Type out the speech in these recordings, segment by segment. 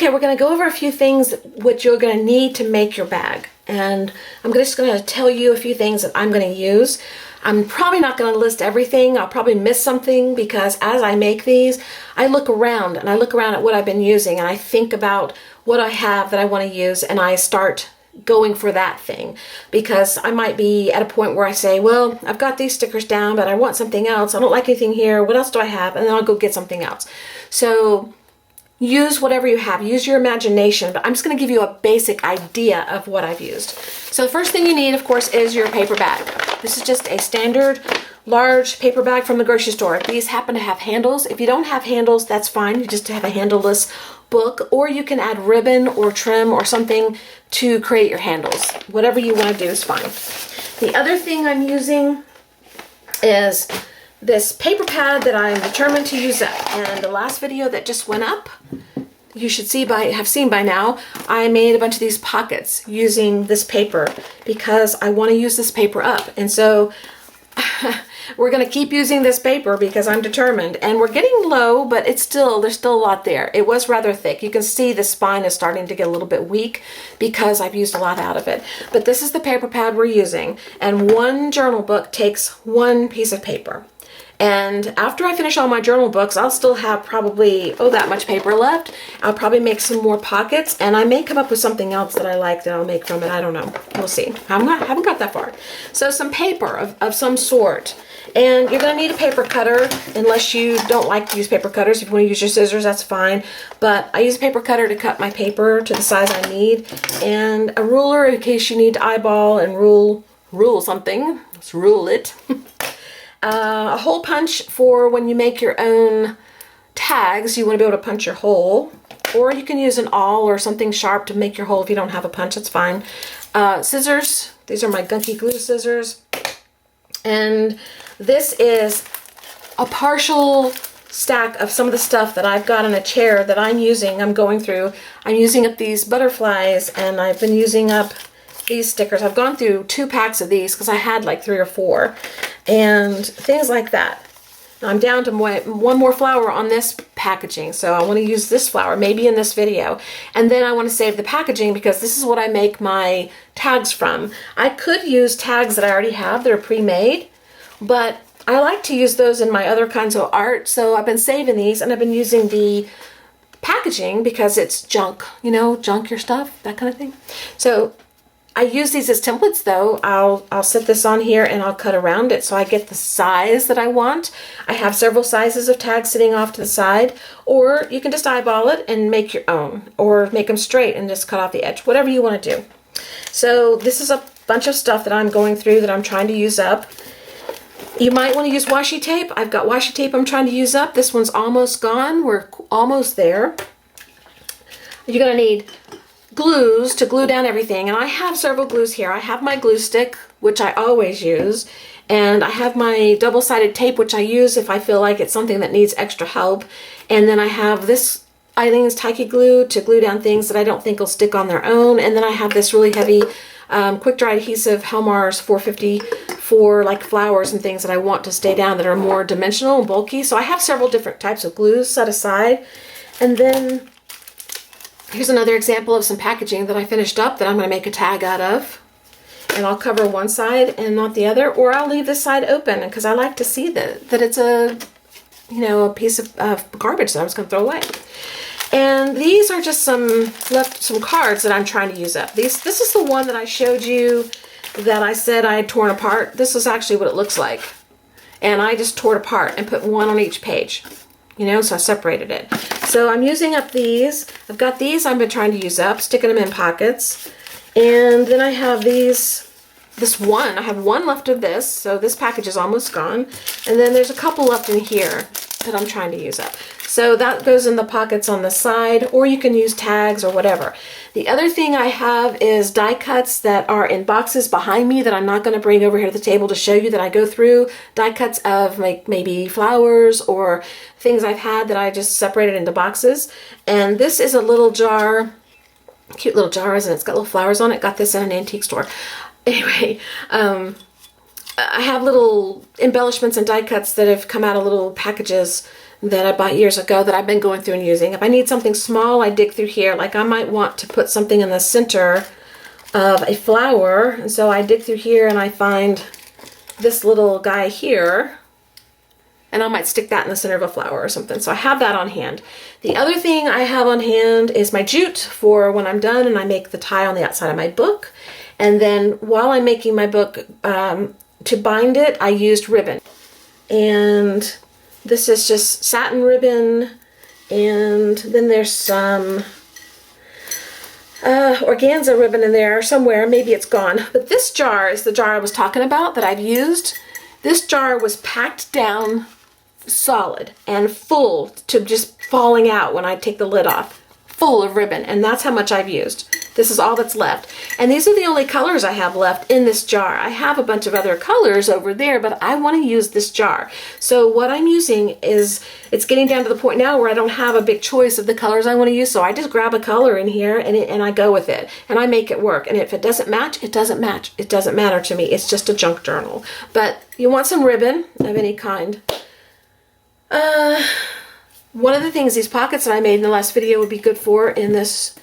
Okay, we're going to go over a few things which you're going to need to make your bag. And I'm just going to tell you a few things that I'm going to use. I'm probably not going to list everything. I'll probably miss something because as I make these, I look around at what I've been using and I think about what I have that I want to use and I start going for that thing, because I might be at a point where I say, well, I've got these stickers down, but I want something else. I don't like anything here. What else do I have? And then I'll go get something else. So use whatever you have. Use your imagination, but I'm just going to give you a basic idea of what I've used. So the first thing you need, of course, is your paper bag. This is just a standard large paper bag from the grocery store. These happen to have handles. If you don't have handles, that's fine. You just have a handleless book, or you can add ribbon or trim or something to create your handles. Whatever you want to do is fine. The other thing I'm using is this paper pad that I'm determined to use up. And the last video that just went up, you should have seen by now, I made a bunch of these pockets using this paper because I want to use this paper up. And so we're going to keep using this paper because I'm determined. And we're getting low, but there's still a lot there. It was rather thick. You can see the spine is starting to get a little bit weak because I've used a lot out of it. But this is the paper pad we're using. And one journal book takes one piece of paper. And after I finish all my journal books, I'll still have probably, that much paper left. I'll probably make some more pockets, and I may come up with something else that I like that I'll make from it. I don't know. We'll see. I haven't got that far. So some paper of some sort. And you're going to need a paper cutter, unless you don't like to use paper cutters. If you want to use your scissors, that's fine. But I use a paper cutter to cut my paper to the size I need. And a ruler in case you need to eyeball and rule something. Let's rule it. A hole punch for when you make your own tags. You want to be able to punch your hole, or you can use an awl or something sharp to make your hole. If you don't have a punch, that's fine. Scissors. These are my gunky glue scissors. And this is a partial stack of some of the stuff that I've got in a chair that I'm going through. I'm using up these butterflies, and I've been using up these stickers. I've gone through 2 packs of these because I had like 3 or 4 and things like that. Now I'm down to one more flower on this packaging, so I want to use this flower maybe in this video, and then I want to save the packaging because this is what I make my tags from. I could use tags that I already have that are pre-made, but I like to use those in my other kinds of art, so I've been saving these, and I've been using the packaging because it's junk, junk your stuff, that kind of thing. So I use these as templates though. I'll set this on here and I'll cut around it so I get the size that I want. I have several sizes of tags sitting off to the side, or you can just eyeball it and make your own, or make them straight and just cut off the edge, whatever you want to do. So this is a bunch of stuff that I'm going through that I'm trying to use up. You might want to use washi tape. I've got washi tape I'm trying to use up. This one's almost gone. We're almost there. You're going to need glues to glue down everything, and I have several glues here. I have my glue stick, which I always use, and I have my double-sided tape, which I use if I feel like it's something that needs extra help, and then I have this Eileen's Taiki glue to glue down things that I don't think will stick on their own, and then I have this really heavy quick-dry adhesive Helmar's 450 for like flowers and things that I want to stay down that are more dimensional and bulky. So I have several different types of glues set aside, and then here's another example of some packaging that I finished up that I'm going to make a tag out of. And I'll cover one side and not the other, or I'll leave this side open because I like to see that it's a piece of garbage that I was going to throw away. And these are just some cards that I'm trying to use up. This is the one that I showed you that I said I had torn apart. This is actually what it looks like. And I just tore it apart and put one on each page. So I separated it. So I'm using up these. I've got these I've been trying to use up, sticking them in pockets. And then I have I have one left of this, so this package is almost gone. And then there's a couple left in here that I'm trying to use up. So that goes in the pockets on the side, or you can use tags or whatever. The other thing I have is die cuts that are in boxes behind me that I'm not going to bring over here to the table to show you, that I go through. Die cuts of like maybe flowers or things I've had that I just separated into boxes. And this is a little jar, cute little jar, isn't it? It's got little flowers on it. Got this in an antique store. Anyway, I have little embellishments and die cuts that have come out of little packages that I bought years ago that I've been going through and using. If I need something small, I dig through here. Like I might want to put something in the center of a flower, and so I dig through here and I find this little guy here, and I might stick that in the center of a flower or something. So I have that on hand. The other thing I have on hand is my jute for when I'm done and I make the tie on the outside of my book. And then while I'm making my book, to bind it, I used ribbon. And this is just satin ribbon, and then there's some organza ribbon in there somewhere. Maybe it's gone. But this jar is the jar I was talking about that I've used. This jar was packed down solid and full to just falling out when I take the lid off. Full of ribbon, and that's how much I've used. This is all that's left. And these are the only colors I have left in this jar. I have a bunch of other colors over there, but I want to use this jar. So what I'm using is, it's getting down to the point now where I don't have a big choice of the colors I want to use. So I just grab a color in here and I go with it. And I make it work. And if it doesn't match, it doesn't match. It doesn't matter to me. It's just a junk journal. But you want some ribbon of any kind. One of the things these pockets that I made in the last video would be good for in this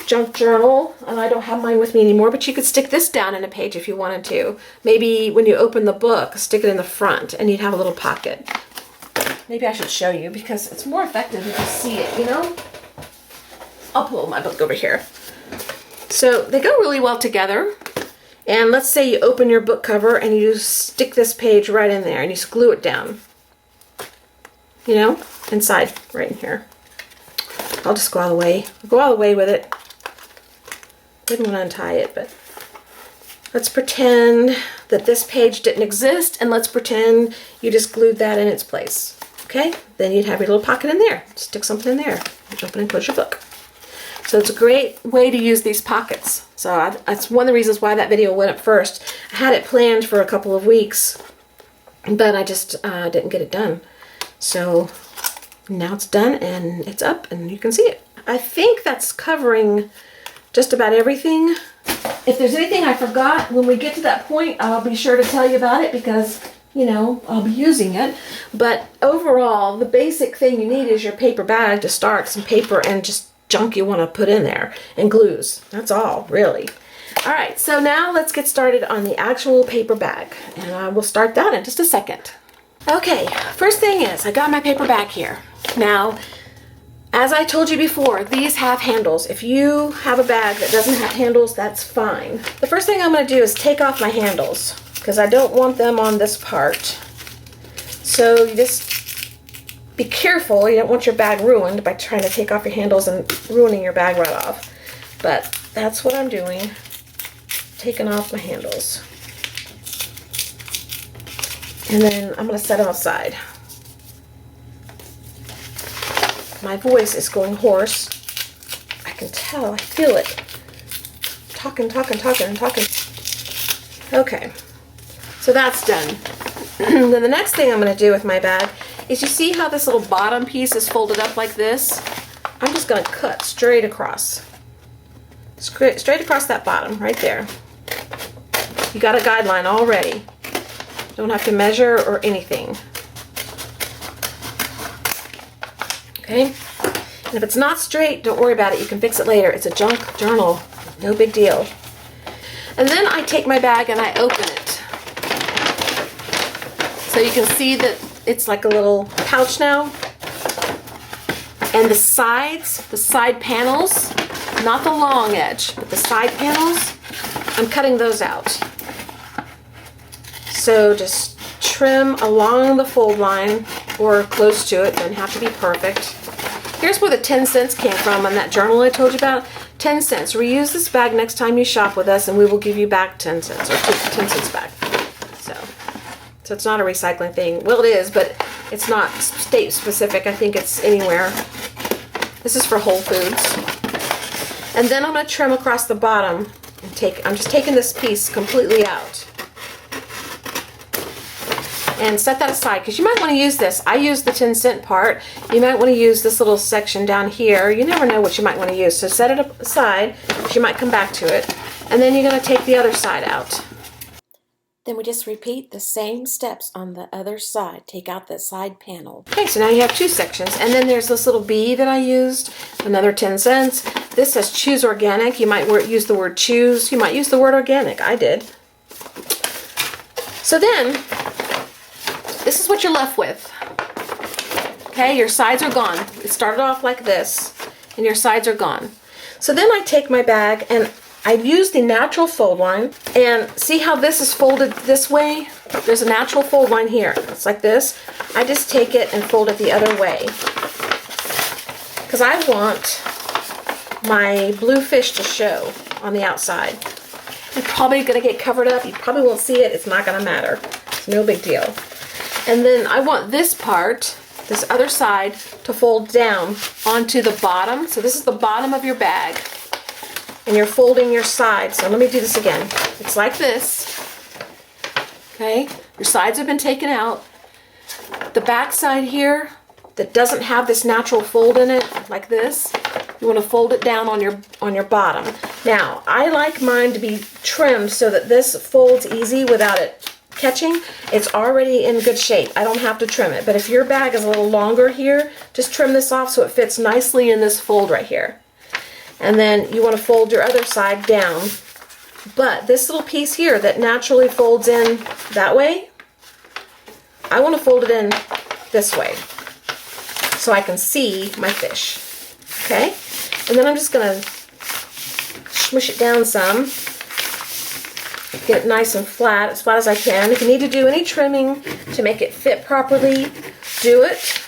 junk journal, and I don't have mine with me anymore, but you could stick this down in a page if you wanted to. Maybe when you open the book, stick it in the front and you'd have a little pocket. Maybe I should show you because it's more effective if you see it, you know? I'll pull my book over here. So they go really well together. And let's say you open your book cover and you stick this page right in there and you glue it down. You know, inside, right in here. I'll just go all the way. I'll go all the way with it. Didn't want to untie it, but let's pretend that this page didn't exist, and let's pretend you just glued that in its place. Okay? Then you'd have your little pocket in there. Stick something in there. Open and close your book. So it's a great way to use these pockets. So that's one of the reasons why that video went up first. I had it planned for a couple of weeks, but I just didn't get it done. So now it's done and it's up and you can see it. I think that's covering just about everything. If there's anything I forgot, when we get to that point, I'll be sure to tell you about it because, you know, I'll be using it. But overall, the basic thing you need is your paper bag to start, some paper and just junk you want to put in there, and glues. That's all, really. All right, so now let's get started on the actual paper bag. And we'll start that in just a second. Okay, first thing is, I got my paper bag here. Now, as I told you before, these have handles. If you have a bag that doesn't have handles, that's fine. The first thing I'm going to do is take off my handles, because I don't want them on this part. So you just be careful. You don't want your bag ruined by trying to take off your handles and ruining your bag right off. But that's what I'm doing, taking off my handles. And then I'm going to set them aside. My voice is going hoarse. I can tell, I feel it. Talking. Okay, so that's done. Then the next thing I'm going to do with my bag is, you see how this little bottom piece is folded up like this? I'm just going to cut straight across. Straight across that bottom, right there. You got a guideline already. Don't have to measure or anything. Okay? And if it's not straight, don't worry about it. You can fix it later. It's a junk journal. No big deal. And then I take my bag and I open it. So you can see that it's like a little pouch now. And the sides, the side panels, not the long edge, but the side panels, I'm cutting those out. So just trim along the fold line or close to it. Doesn't have to be perfect. Here's where the 10 cents came from on that journal I told you about. 10 cents. Reuse this bag next time you shop with us and we will give you back 10 cents or 10 cents back. So it's not a recycling thing. Well, it is, but it's not state specific. I think it's anywhere. This is for Whole Foods. And then I'm going to trim across the bottom and I'm just taking this piece completely out. And set that aside because you might want to use this. I use the 10 cent part. You might want to use this little section down here. You never know what you might want to use. So set it aside because you might come back to it. And then you're going to take the other side out. Then we just repeat the same steps on the other side. Take out that side panel. Okay, so now you have two sections. And then there's this little bee that I used, another 10 cents. This says choose organic. You might use the word choose. You might use the word organic. I did. So then, this is what you're left with. Okay, your sides are gone. It started off like this, and your sides are gone. So then I take my bag and I use the natural fold line, and see how this is folded this way? There's a natural fold line here. It's like this. I just take it and fold it the other way, because I want my blue fish to show on the outside. It's probably going to get covered up. You probably won't see it. It's not going to matter. It's no big deal. And then I want this part, this other side, to fold down onto the bottom. So this is the bottom of your bag. And you're folding your side. So let me do this again. It's like this. Okay? Your sides have been taken out. The back side here that doesn't have this natural fold in it, like this, you want to fold it down on your bottom. Now, I like mine to be trimmed so that this folds easy without it catching. It's already in good shape. I don't have to trim it. But if your bag is a little longer here, just trim this off so it fits nicely in this fold right here. And then you want to fold your other side down. But this little piece here that naturally folds in that way, I want to fold it in this way so I can see my fish. Okay? And then I'm just going to smush it down some. Get it nice and flat as I can. If you need to do any trimming to make it fit properly, do it.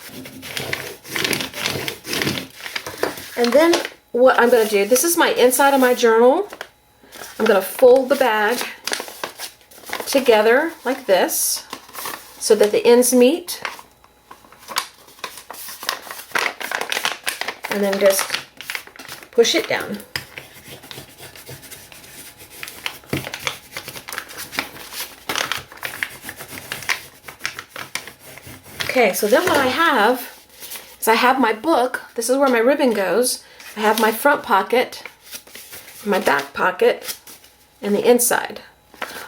And then what I'm going to do, this is my inside of my journal. I'm going to fold the bag together like this so that the ends meet. And then just push it down. Okay, so then what I have is I have my book. This is where my ribbon goes. I have my front pocket, my back pocket, and the inside.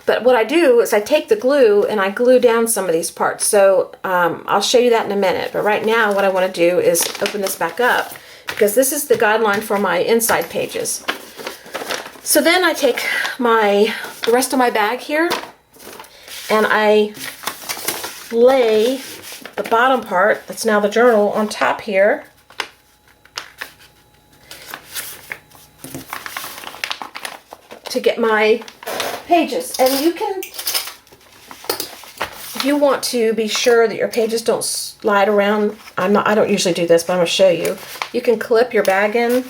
But what I do is I take the glue and I glue down some of these parts. So I'll show you that in a minute. But right now what I want to do is open this back up because this is the guideline for my inside pages. So then I take the rest of my bag here and I lay the bottom part, that's now the journal, on top here. To get my pages. And you can, if you want to be sure that your pages don't slide around, I don't usually do this, but I'm going to show you. You can clip your bag in.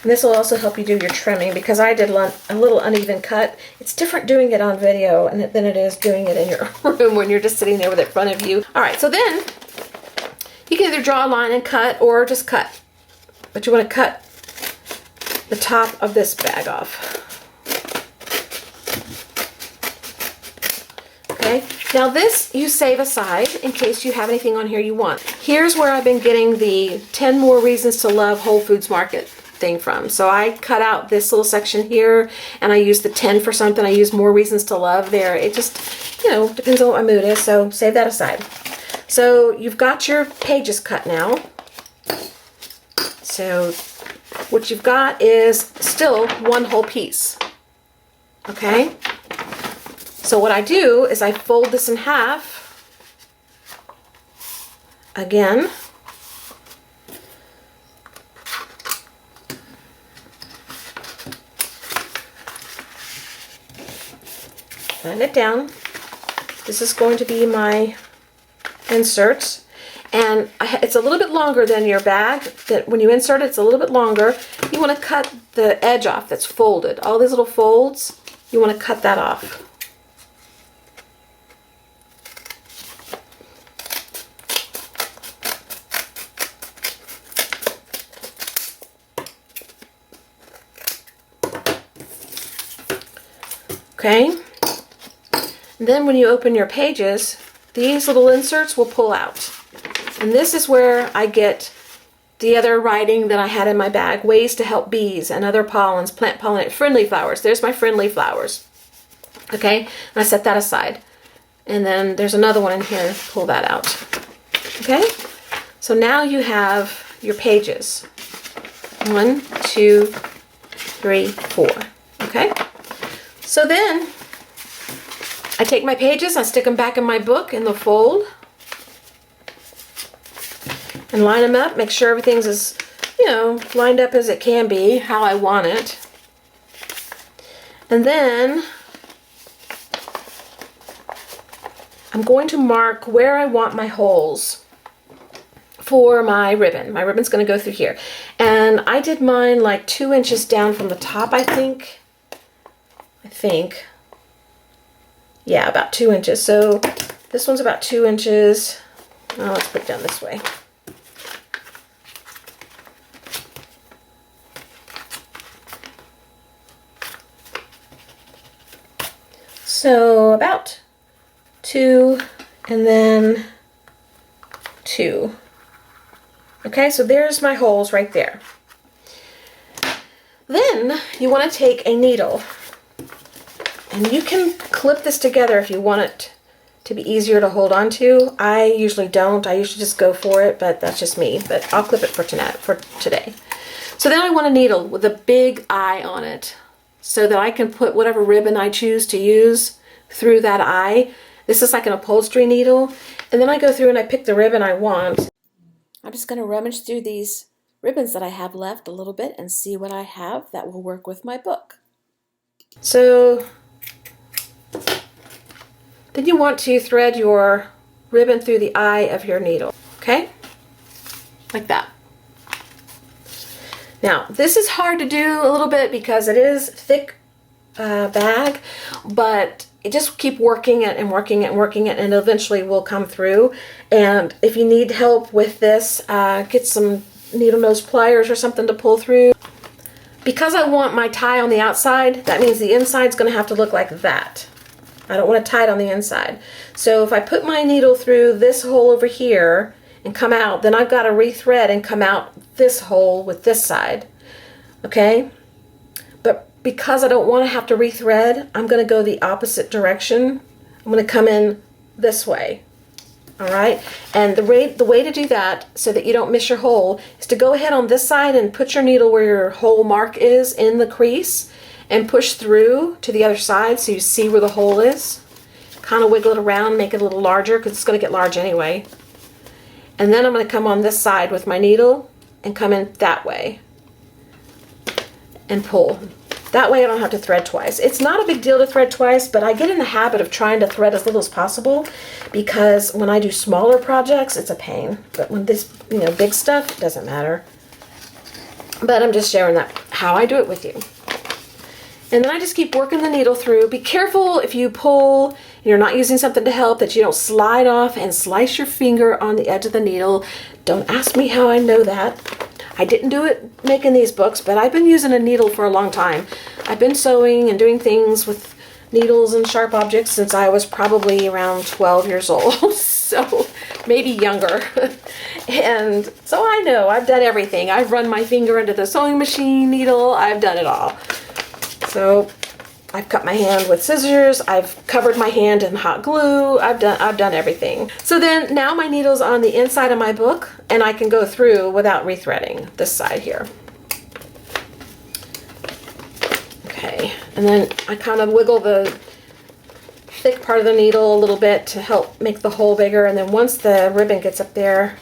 And this will also help you do your trimming because I did a little uneven cut. It's different doing it on video than it is doing it in your room when you're just sitting there with it in front of you. Alright, so then you can either draw a line and cut or just cut. But you want to cut the top of this bag off. Okay, now this you save aside in case you have anything on here you want. Here's where I've been getting the 10 More Reasons to Love Whole Foods Market thing from. So I cut out this little section here and I use the 10 for something. I use More Reasons to Love there. It just, depends on what my mood is, so save that aside. So you've got your pages cut now. So what you've got is still one whole piece. Okay? So what I do is I fold this in half again. Flatten it down. This is going to be my inserts. And it's a little bit longer than your bag. That when you insert it, it's a little bit longer. You want to cut the edge off that's folded. All these little folds, you want to cut that off. Okay? And then when you open your pages, these little inserts will pull out. And this is where I get the other writing that I had in my bag, ways to help bees and other pollens, plant pollinate friendly flowers. There's my friendly flowers. Okay, and I set that aside. And then there's another one in here, pull that out. Okay, so now you have your pages. 1, 2, 3, 4. Okay, so then I take my pages, I stick them back in my book in the fold, and line them up, make sure everything's as, lined up as it can be, how I want it. And then I'm going to mark where I want my holes for my ribbon. My ribbon's going to go through here. And I did mine like 2 inches down from the top, I think. Yeah, about 2 inches. So this one's about 2 inches. Well, let's put it down this way. So about 2 and then 2. Okay, so there's my holes right there. Then you want to take a needle, and you can clip this together if you want it to be easier to hold on to. I usually don't. I usually just go for it, but that's just me. But I'll clip it for today. So then I want a needle with a big eye on it so that I can put whatever ribbon I choose to use through that eye. This is like an upholstery needle. And then I go through and I pick the ribbon I want. I'm just going to rummage through these ribbons that I have left a little bit and see what I have that will work with my book. So then you want to thread your ribbon through the eye of your needle, okay? Like that. Now, this is hard to do a little bit because it is thick bag, but you just keep working it and working it and working it, and eventually will come through. And if you need help with this, get some needle nose pliers or something to pull through. Because I want my tie on the outside, that means the inside's going to have to look like that. I don't want to tie it on the inside. So if I put my needle through this hole over here and come out, then I've got to rethread and come out this hole with this side. Okay? But because I don't want to have to rethread, I'm going to go the opposite direction. I'm going to come in this way. All right? And the way to do that so that you don't miss your hole is to go ahead on this side and put your needle where your hole mark is in the crease and push through to the other side so you see where the hole is. Kind of wiggle it around, make it a little larger because it's going to get large anyway. And then I'm going to come on this side with my needle and come in that way and pull. That way I don't have to thread twice. It's not a big deal to thread twice, but I get in the habit of trying to thread as little as possible because when I do smaller projects, it's a pain. But when this, big stuff, it doesn't matter. But I'm just sharing that, how I do it with you. And then I just keep working the needle through. Be careful if you pull and you're not using something to help that you don't slide off and slice your finger on the edge of the needle. Don't ask me how I know that. I didn't do it making these books, but I've been using a needle for a long time. I've been sewing and doing things with needles and sharp objects since I was probably around 12 years old, so maybe younger. And so I know, I've done everything. I've run my finger into the sewing machine needle. I've done it all. So I've cut my hand with scissors. I've covered my hand in hot glue. I've done everything. So then now my needle's on the inside of my book and I can go through without rethreading this side here. Okay, and then I kind of wiggle the thick part of the needle a little bit to help make the hole bigger. And then once the ribbon gets up there,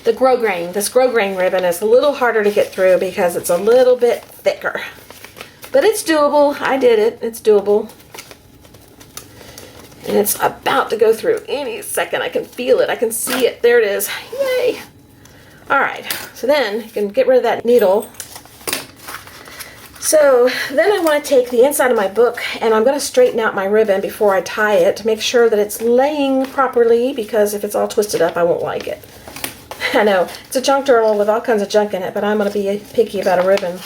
this grosgrain ribbon is a little harder to get through because it's a little bit thicker. But it's doable. I did it. It's doable. And it's about to go through any second. I can feel it. I can see it. There it is. Yay. All right. So then you can get rid of that needle. So then I want to take the inside of my book and I'm going to straighten out my ribbon before I tie it to make sure that it's laying properly, because if it's all twisted up, I won't like it. I know. It's a junk journal with all kinds of junk in it, but I'm going to be picky about a ribbon.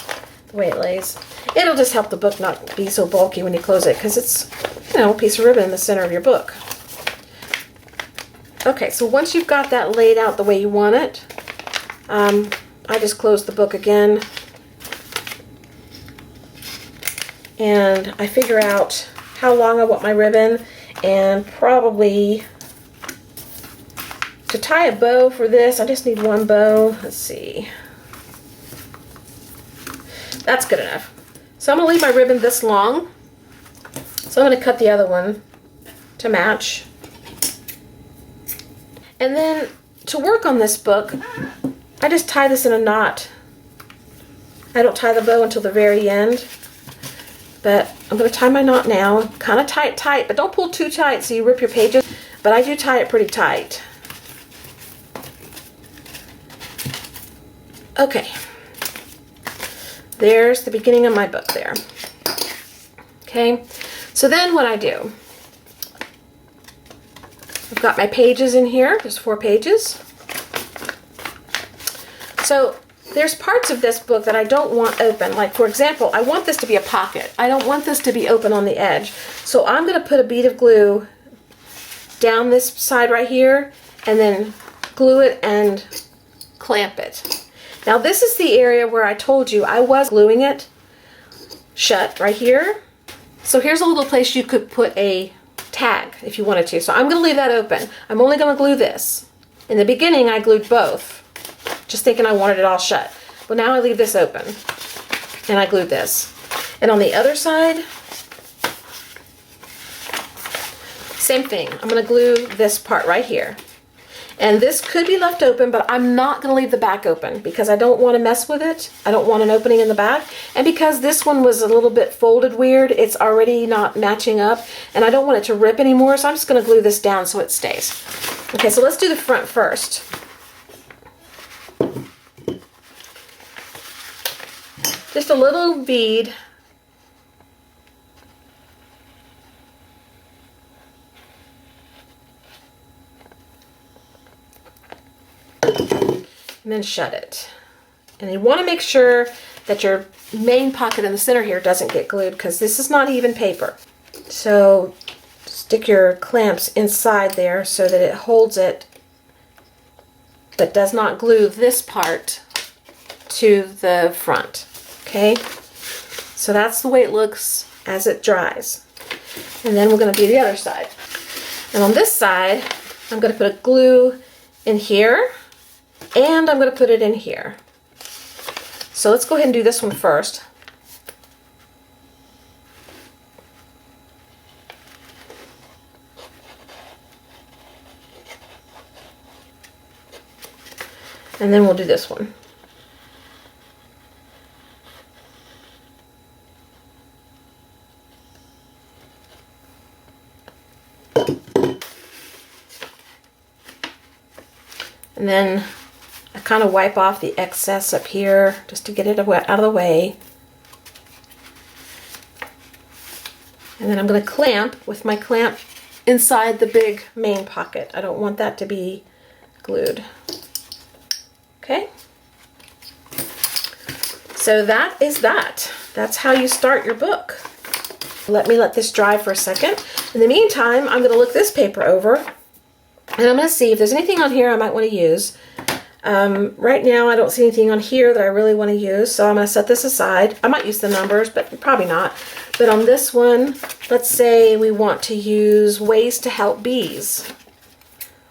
The way it lays. It'll just help the book not be so bulky when you close it because it's, a piece of ribbon in the center of your book. Okay, so once you've got that laid out the way you want it, I just close the book again and I figure out how long I want my ribbon, and probably to tie a bow for this, I just need one bow. Let's see. That's good enough. So I'm going to leave my ribbon this long. So I'm going to cut the other one to match. And then to work on this book, I just tie this in a knot. I don't tie the bow until the very end. But I'm going to tie my knot now. Kind of tie it tight, but don't pull too tight so you rip your pages. But I do tie it pretty tight. Okay. There's the beginning of my book there. Okay. So then what I do, I've got my pages in here. There's 4 pages. So there's parts of this book that I don't want open. Like, for example, I want this to be a pocket. I don't want this to be open on the edge. So I'm going to put a bead of glue down this side right here and then glue it and clamp it. Now this is the area where I told you I was gluing it shut right here. So here's a little place you could put a tag if you wanted to. So I'm going to leave that open. I'm only going to glue this. In the beginning I glued both, just thinking I wanted it all shut. Well, now I leave this open and I glued this. And on the other side, same thing. I'm going to glue this part right here. And this could be left open, but I'm not going to leave the back open because I don't want to mess with it. I don't want an opening in the back. And because this one was a little bit folded weird, it's already not matching up. And I don't want it to rip anymore, so I'm just going to glue this down so it stays. Okay, so let's do the front first. Just a little bead. And then shut it. And you want to make sure that your main pocket in the center here doesn't get glued because this is not even paper. So stick your clamps inside there so that it holds it but does not glue this part to the front. Okay? So that's the way it looks as it dries. And then we're going to do the other side. And on this side, I'm going to put a glue in here. And I'm going to put it in here. So let's go ahead and do this one first. And then we'll do this one. And then I kind of wipe off the excess up here just to get it out of the way. And then I'm going to clamp with my clamp inside the big main pocket. I don't want that to be glued. Okay? So that is that. That's how you start your book. Let this dry for a second. In the meantime, I'm going to look this paper over and I'm going to see if there's anything on here I might want to use. Right now I don't see anything on here that I really want to use, so I'm going to set this aside. I might use the numbers, but probably not. But on this one, let's say we want to use ways to help bees.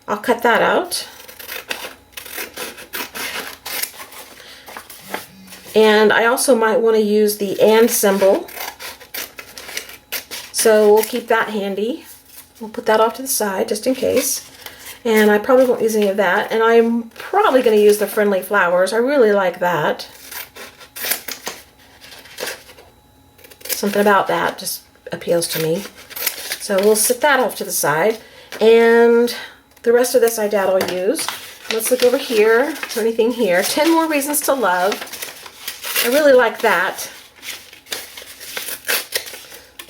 I'll cut that out. And I also might want to use the and symbol. So we'll keep that handy. We'll put that off to the side just in case. And I probably won't use any of that. And I'm probably going to use the friendly flowers. I really like that. Something about that just appeals to me. So we'll set that off to the side. And the rest of this I doubt I'll use. Let's look over here. Is there anything here? 10 More Reasons to Love. I really like that.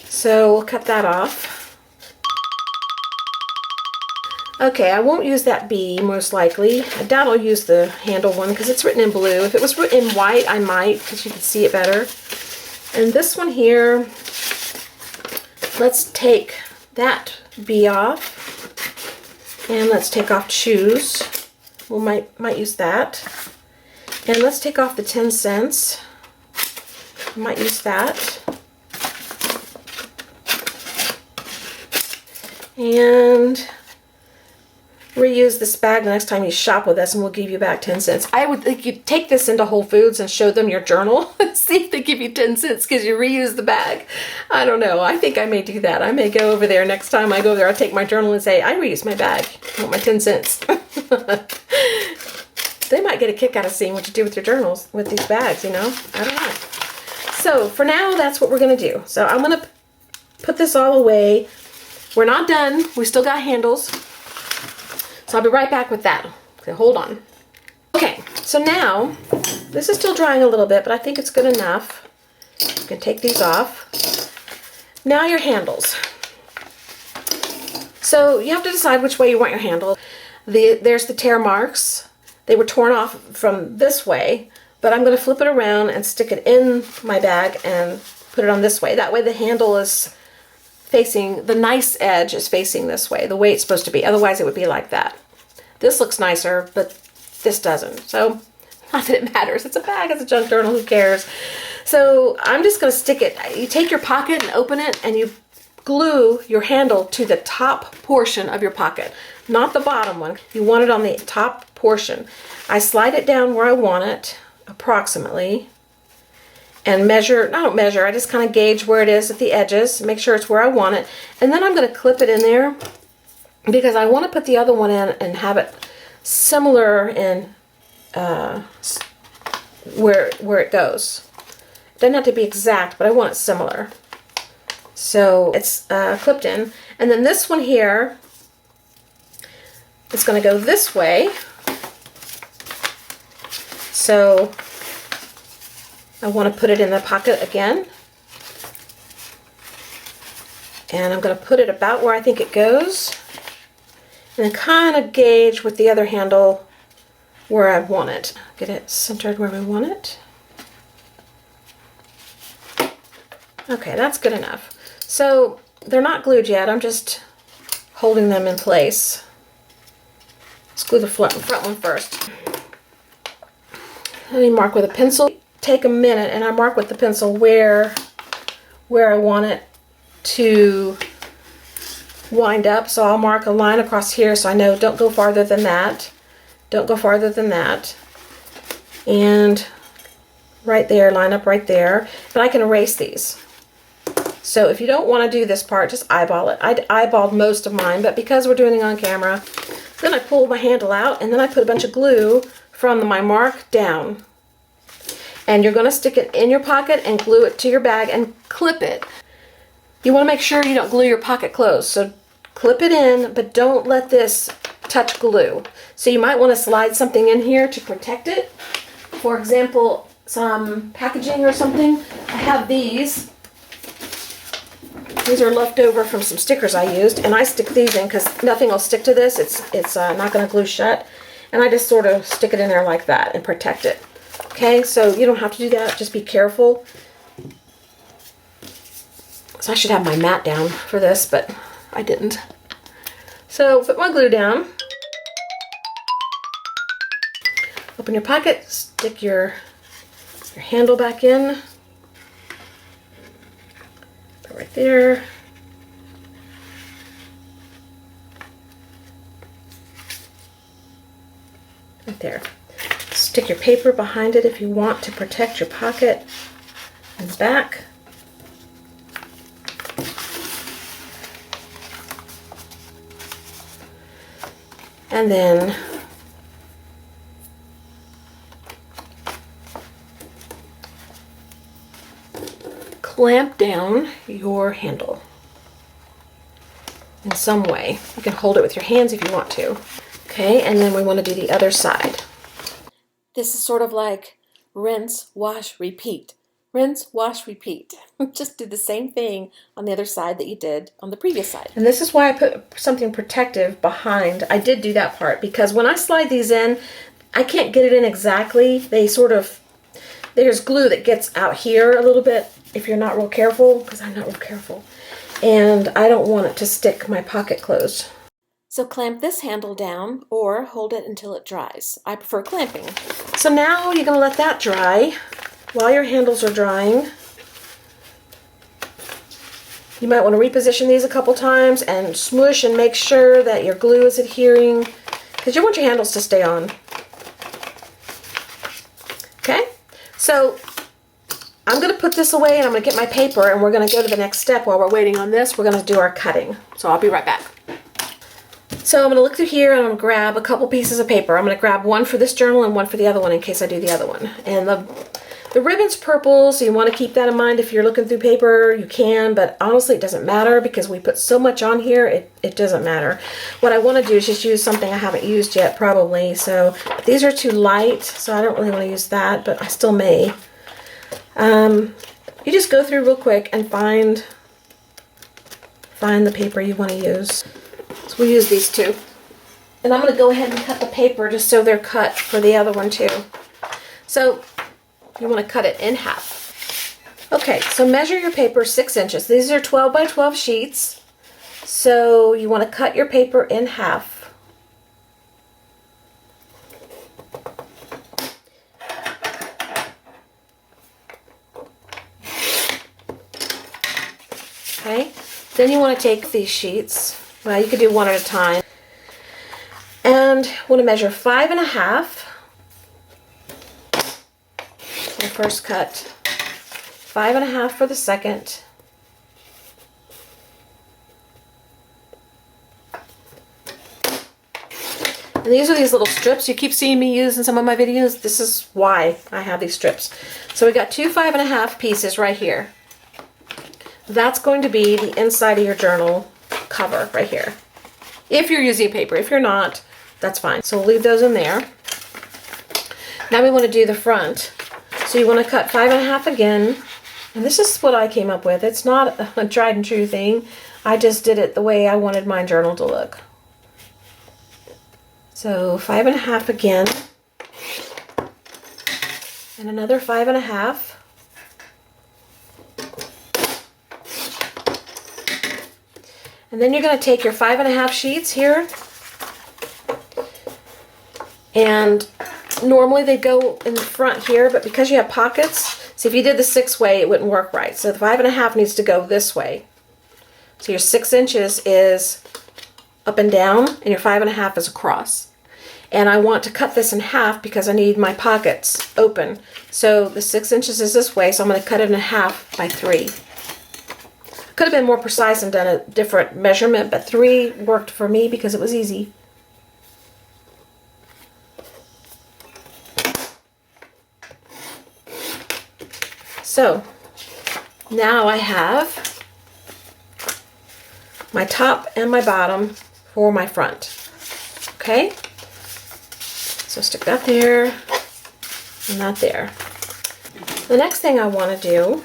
So we'll cut that off. Okay, I won't use that B most likely. I doubt I'll use the handle one because it's written in blue. If it was written in white, I might because you can see it better. And this one here, let's take that B off. And let's take off choose. We might use that. And let's take off the 10 cents. Might use that. And reuse this bag the next time you shop with us and we'll give you back 10 cents. I would think you'd take this into Whole Foods and show them your journal and see if they give you 10 cents because you reuse the bag. I don't know. I think I may do that. I may go over there next time I go there. I'll take my journal and say, I reuse my bag. I want my 10 cents. They might get a kick out of seeing what you do with your journals, with these bags, you know? I don't know. So for now, that's what we're going to do. So I'm going to put this all away. We're not done. We still got handles. So I'll be right back with that. Okay, hold on. Okay, so now, this is still drying a little bit, but I think it's good enough. You can take these off. Now your handles. So you have to decide which way you want your handle. There's the tear marks. They were torn off from this way, but I'm going to flip it around and stick it in my bag and put it on this way. That way the handle is facing, the nice edge is facing this way, the way it's supposed to be. Otherwise it would be like that. This looks nicer, but this doesn't. So, not that it matters. It's a bag, it's a junk journal, who cares? So, I'm just going to stick it. You take your pocket and open it, and you glue your handle to the top portion of your pocket, not the bottom one. You want it on the top portion. I slide it down where I want it, approximately, and measure, I don't measure, I just kind of gauge where it is at the edges, make sure it's where I want it, and then I'm going to clip it in there because I want to put the other one in and have it similar in where it goes. It doesn't have to be exact, but I want it similar. So it's clipped in, and then this one here is going to go this way. So I want to put it in the pocket again. And I'm going to put it about where I think it goes. And then kind of gauge with the other handle where I want it. Get it centered where we want it. Okay, that's good enough. So they're not glued yet. I'm just holding them in place. Let's glue the front one first. Let me mark with a pencil. Take a minute and I mark with the pencil where I want it to wind up. So I'll mark a line across here so I know don't go farther than that. Don't go farther than that. And right there, line up right there. But I can erase these. So if you don't want to do this part, just eyeball it. I eyeballed most of mine, but because we're doing it on camera, then I pull my handle out and then I put a bunch of glue from my mark down. And you're going to stick it in your pocket and glue it to your bag and clip it. You want to make sure you don't glue your pocket closed. So clip it in, but don't let this touch glue. So you might want to slide something in here to protect it. For example, some packaging or something. I have these. These are left over from some stickers I used. And I stick these in because nothing will stick to this. It's not going to glue shut. And I just sort of stick it in there like that and protect it. Okay, so you don't have to do that, just be careful. So I should have my mat down for this, but I didn't. So put my glue down. Open your pocket, stick your handle back in. Put it right there. Right there. Stick your paper behind it if you want to protect your pocket in the back. And then clamp down your handle in some way. You can hold it with your hands if you want to. Okay, and then we want to do the other side. This is sort of like rinse, wash, repeat. Rinse, wash, repeat. Just do the same thing on the other side that you did on the previous side. And this is why I put something protective behind. I did do that part because when I slide these in, I can't get it in exactly. They sort of, there's glue that gets out here a little bit if you're not real careful, because I'm not real careful. And I don't want it to stick my pocket closed. So clamp this handle down or hold it until it dries. I prefer clamping. So now you're going to let that dry while your handles are drying. You might want to reposition these a couple times and smoosh and make sure that your glue is adhering, because you want your handles to stay on. Okay, so I'm going to put this away and I'm going to get my paper and we're going to go to the next step. While we're waiting on this, we're going to do our cutting. So I'll be right back. So I'm going to look through here and I'm going to grab a couple pieces of paper. I'm going to grab one for this journal and one for the other one in case I do the other one. And the ribbon's purple, so you want to keep that in mind. If you're looking through paper, you can, but honestly it doesn't matter because we put so much on here, it doesn't matter. What I want to do is just use something I haven't used yet probably. So these are too light, so I don't really want to use that, but I still may. You just go through real quick and find the paper you want to use. So we'll use these two. And I'm going to go ahead and cut the paper just so they're cut for the other one too. So you want to cut it in half. Okay, so measure your paper 6 inches. These are 12 by 12 sheets. So you want to cut your paper in half. Okay, then you want to take these sheets, well you could do one at a time, and want to measure 5.5. The first cut, 5.5 for the second, and these are these little strips you keep seeing me use in some of my videos. This is why I have these strips. So we got two 5.5 pieces right here. That's going to be the inside of your journal cover right here. If you're using paper. If you're not, that's fine. So we'll leave those in there. Now we want to do the front. So you want to cut 5.5 again. And this is what I came up with. It's not a tried and true thing. I just did it the way I wanted my journal to look. So 5.5 again. And another 5.5. And then you're going to take your 5.5 sheets here, and normally they go in the front here, but because you have pockets, so if you did the 6-way, it wouldn't work right. So the 5.5 needs to go this way. So your 6 inches is up and down, and your 5.5 is across. And I want to cut this in half because I need my pockets open. So the 6 inches is this way, so I'm going to cut it in half by 3. Could have been more precise and done a different measurement, but 3 worked for me because it was easy. So now I have my top and my bottom for my front. Okay, so stick that there and that there. The next thing I want to do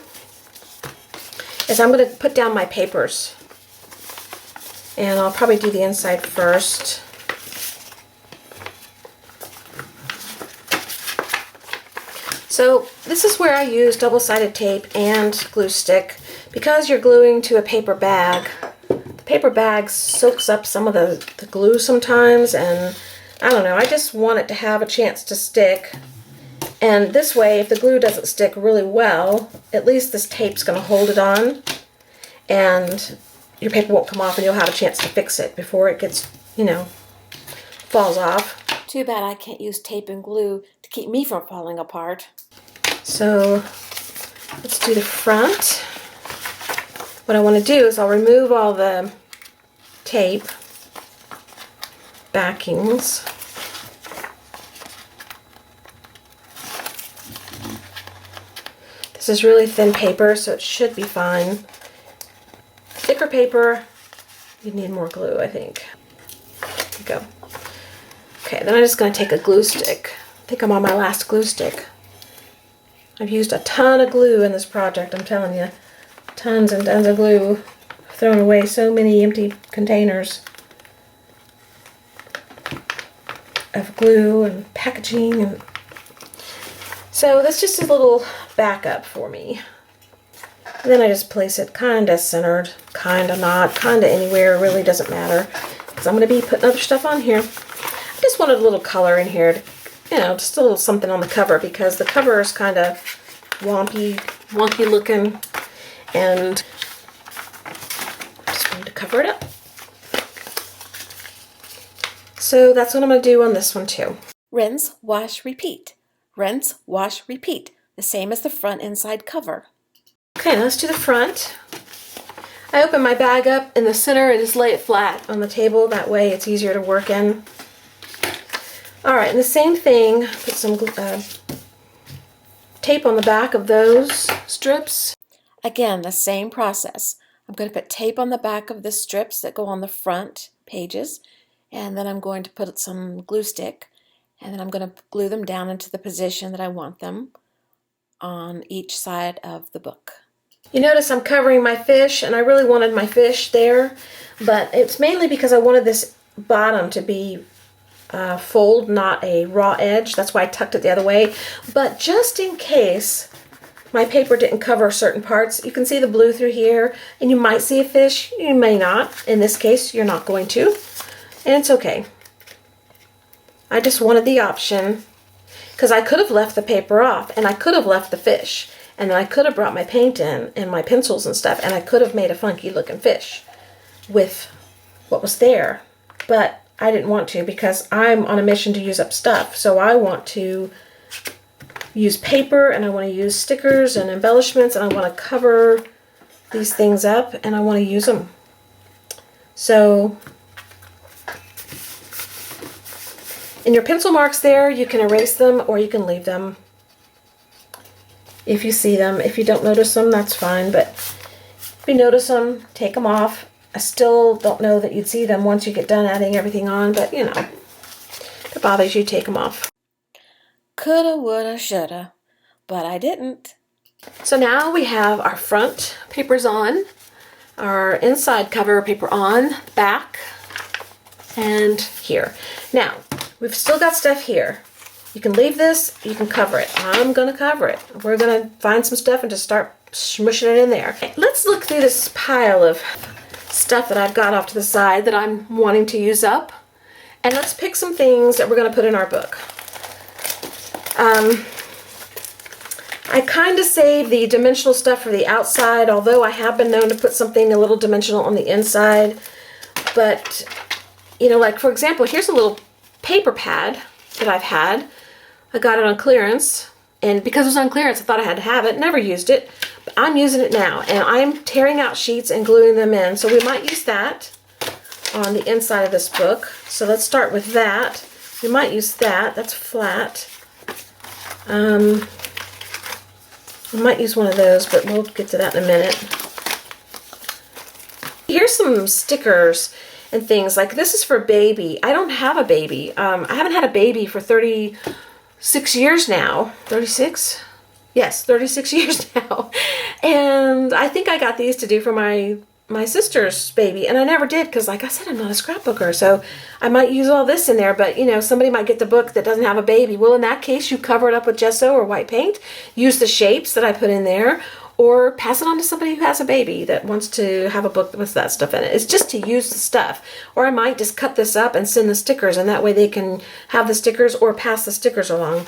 is I'm going to put down my papers, and I'll probably do the inside first. So this is where I use double-sided tape and glue stick. Because you're gluing to a paper bag, the paper bag soaks up some of the glue sometimes, and I don't know, I just want it to have a chance to stick. And this way, if the glue doesn't stick really well, at least this tape's going to hold it on, and your paper won't come off, and you'll have a chance to fix it before it gets, falls off. Too bad I can't use tape and glue to keep me from falling apart. So let's do the front. What I want to do is I'll remove all the tape backings. This is really thin paper, so it should be fine. Thicker paper, you need more glue, I think. There you go. Okay, then I'm just going to take a glue stick. I think I'm on my last glue stick. I've used a ton of glue in this project, I'm telling you. Tons and tons of glue. I've thrown away so many empty containers of glue and packaging. And so that's just a little backup for me. And then I just place it kind of centered, kind of not, kind of anywhere, really doesn't matter. Because I'm going to be putting other stuff on here. I just wanted a little color in here, just a little something on the cover, because the cover is kind of wonky looking, and paper it up. So that's what I'm going to do on this one too. Rinse, wash, repeat. Rinse, wash, repeat. The same as the front inside cover. Okay, let's do the front. I open my bag up in the center and just lay it flat on the table. That way it's easier to work in. Alright, and the same thing, put some tape on the back of those strips. Again, the same process. I'm going to put tape on the back of the strips that go on the front pages, and then I'm going to put some glue stick, and then I'm going to glue them down into the position that I want them on each side of the book. You notice I'm covering my fish, and I really wanted my fish there, but it's mainly because I wanted this bottom to be fold, not a raw edge. That's why I tucked it the other way. But just in case my paper didn't cover certain parts, you can see the blue through here, and you might see a fish, you may not. In this case, you're not going to, and it's okay. I just wanted the option, because I could have left the paper off, and I could have left the fish, and then I could have brought my paint in and my pencils and stuff, and I could have made a funky looking fish with what was there. But I didn't want to, because I'm on a mission to use up stuff. So I want to use paper, and I want to use stickers and embellishments, and I want to cover these things up, and I want to use them. So in your pencil marks there, you can erase them or you can leave them if you see them. If you don't notice them, that's fine, but if you notice them, take them off. I still don't know that you'd see them once you get done adding everything on, but you know, if it bothers you, take them off. Coulda, woulda, shoulda, but I didn't. So now we have our front papers on, our inside cover paper on, back, and here. Now, we've still got stuff here. You can leave this, you can cover it. I'm going to cover it. We're going to find some stuff and just start smushing it in there. Let's look through this pile of stuff that I've got off to the side that I'm wanting to use up, and let's pick some things that we're going to put in our book. I kind of save the dimensional stuff for the outside, although I have been known to put something a little dimensional on the inside. But, you know, like for example, here's a little paper pad that I've had. I got it on clearance, and because it was on clearance, I thought I had to have it. Never used it, but I'm using it now, and I'm tearing out sheets and gluing them in. So we might use that on the inside of this book. So let's start with that. We might use that. That's flat. I might use one of those, but we'll get to that in a minute. Here's some stickers and things. Like this is for baby. I don't have a baby. I haven't had a baby for 36 years now. 36? Yes, 36 years now. And I think I got these to do for my sister's baby, and I never did because, like I said, I'm not a scrapbooker, so I might use all this in there, but you know, somebody might get the book that doesn't have a baby. Well, in that case, you cover it up with gesso or white paint, use the shapes that I put in there, or pass it on to somebody who has a baby that wants to have a book with that stuff in it. It's just to use the stuff. Or I might just cut this up and send the stickers, and that way they can have the stickers or pass the stickers along.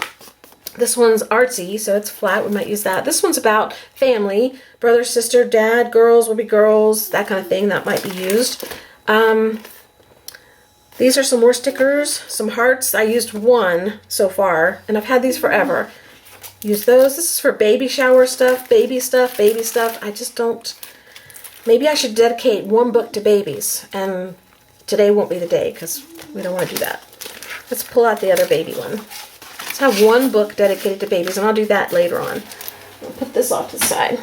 This one's artsy, so it's flat. We might use that. This one's about family. Brother, sister, dad, girls will be girls, that kind of thing. That might be used. These are some more stickers, some hearts. I used one so far, and I've had these forever. Use those. This is for baby shower stuff, baby stuff, baby stuff. I just don't... Maybe I should dedicate one book to babies, and today won't be the day because we don't want to do that. Let's pull out the other baby one. Let's have one book dedicated to babies, and I'll do that later on. I'll put this off to the side.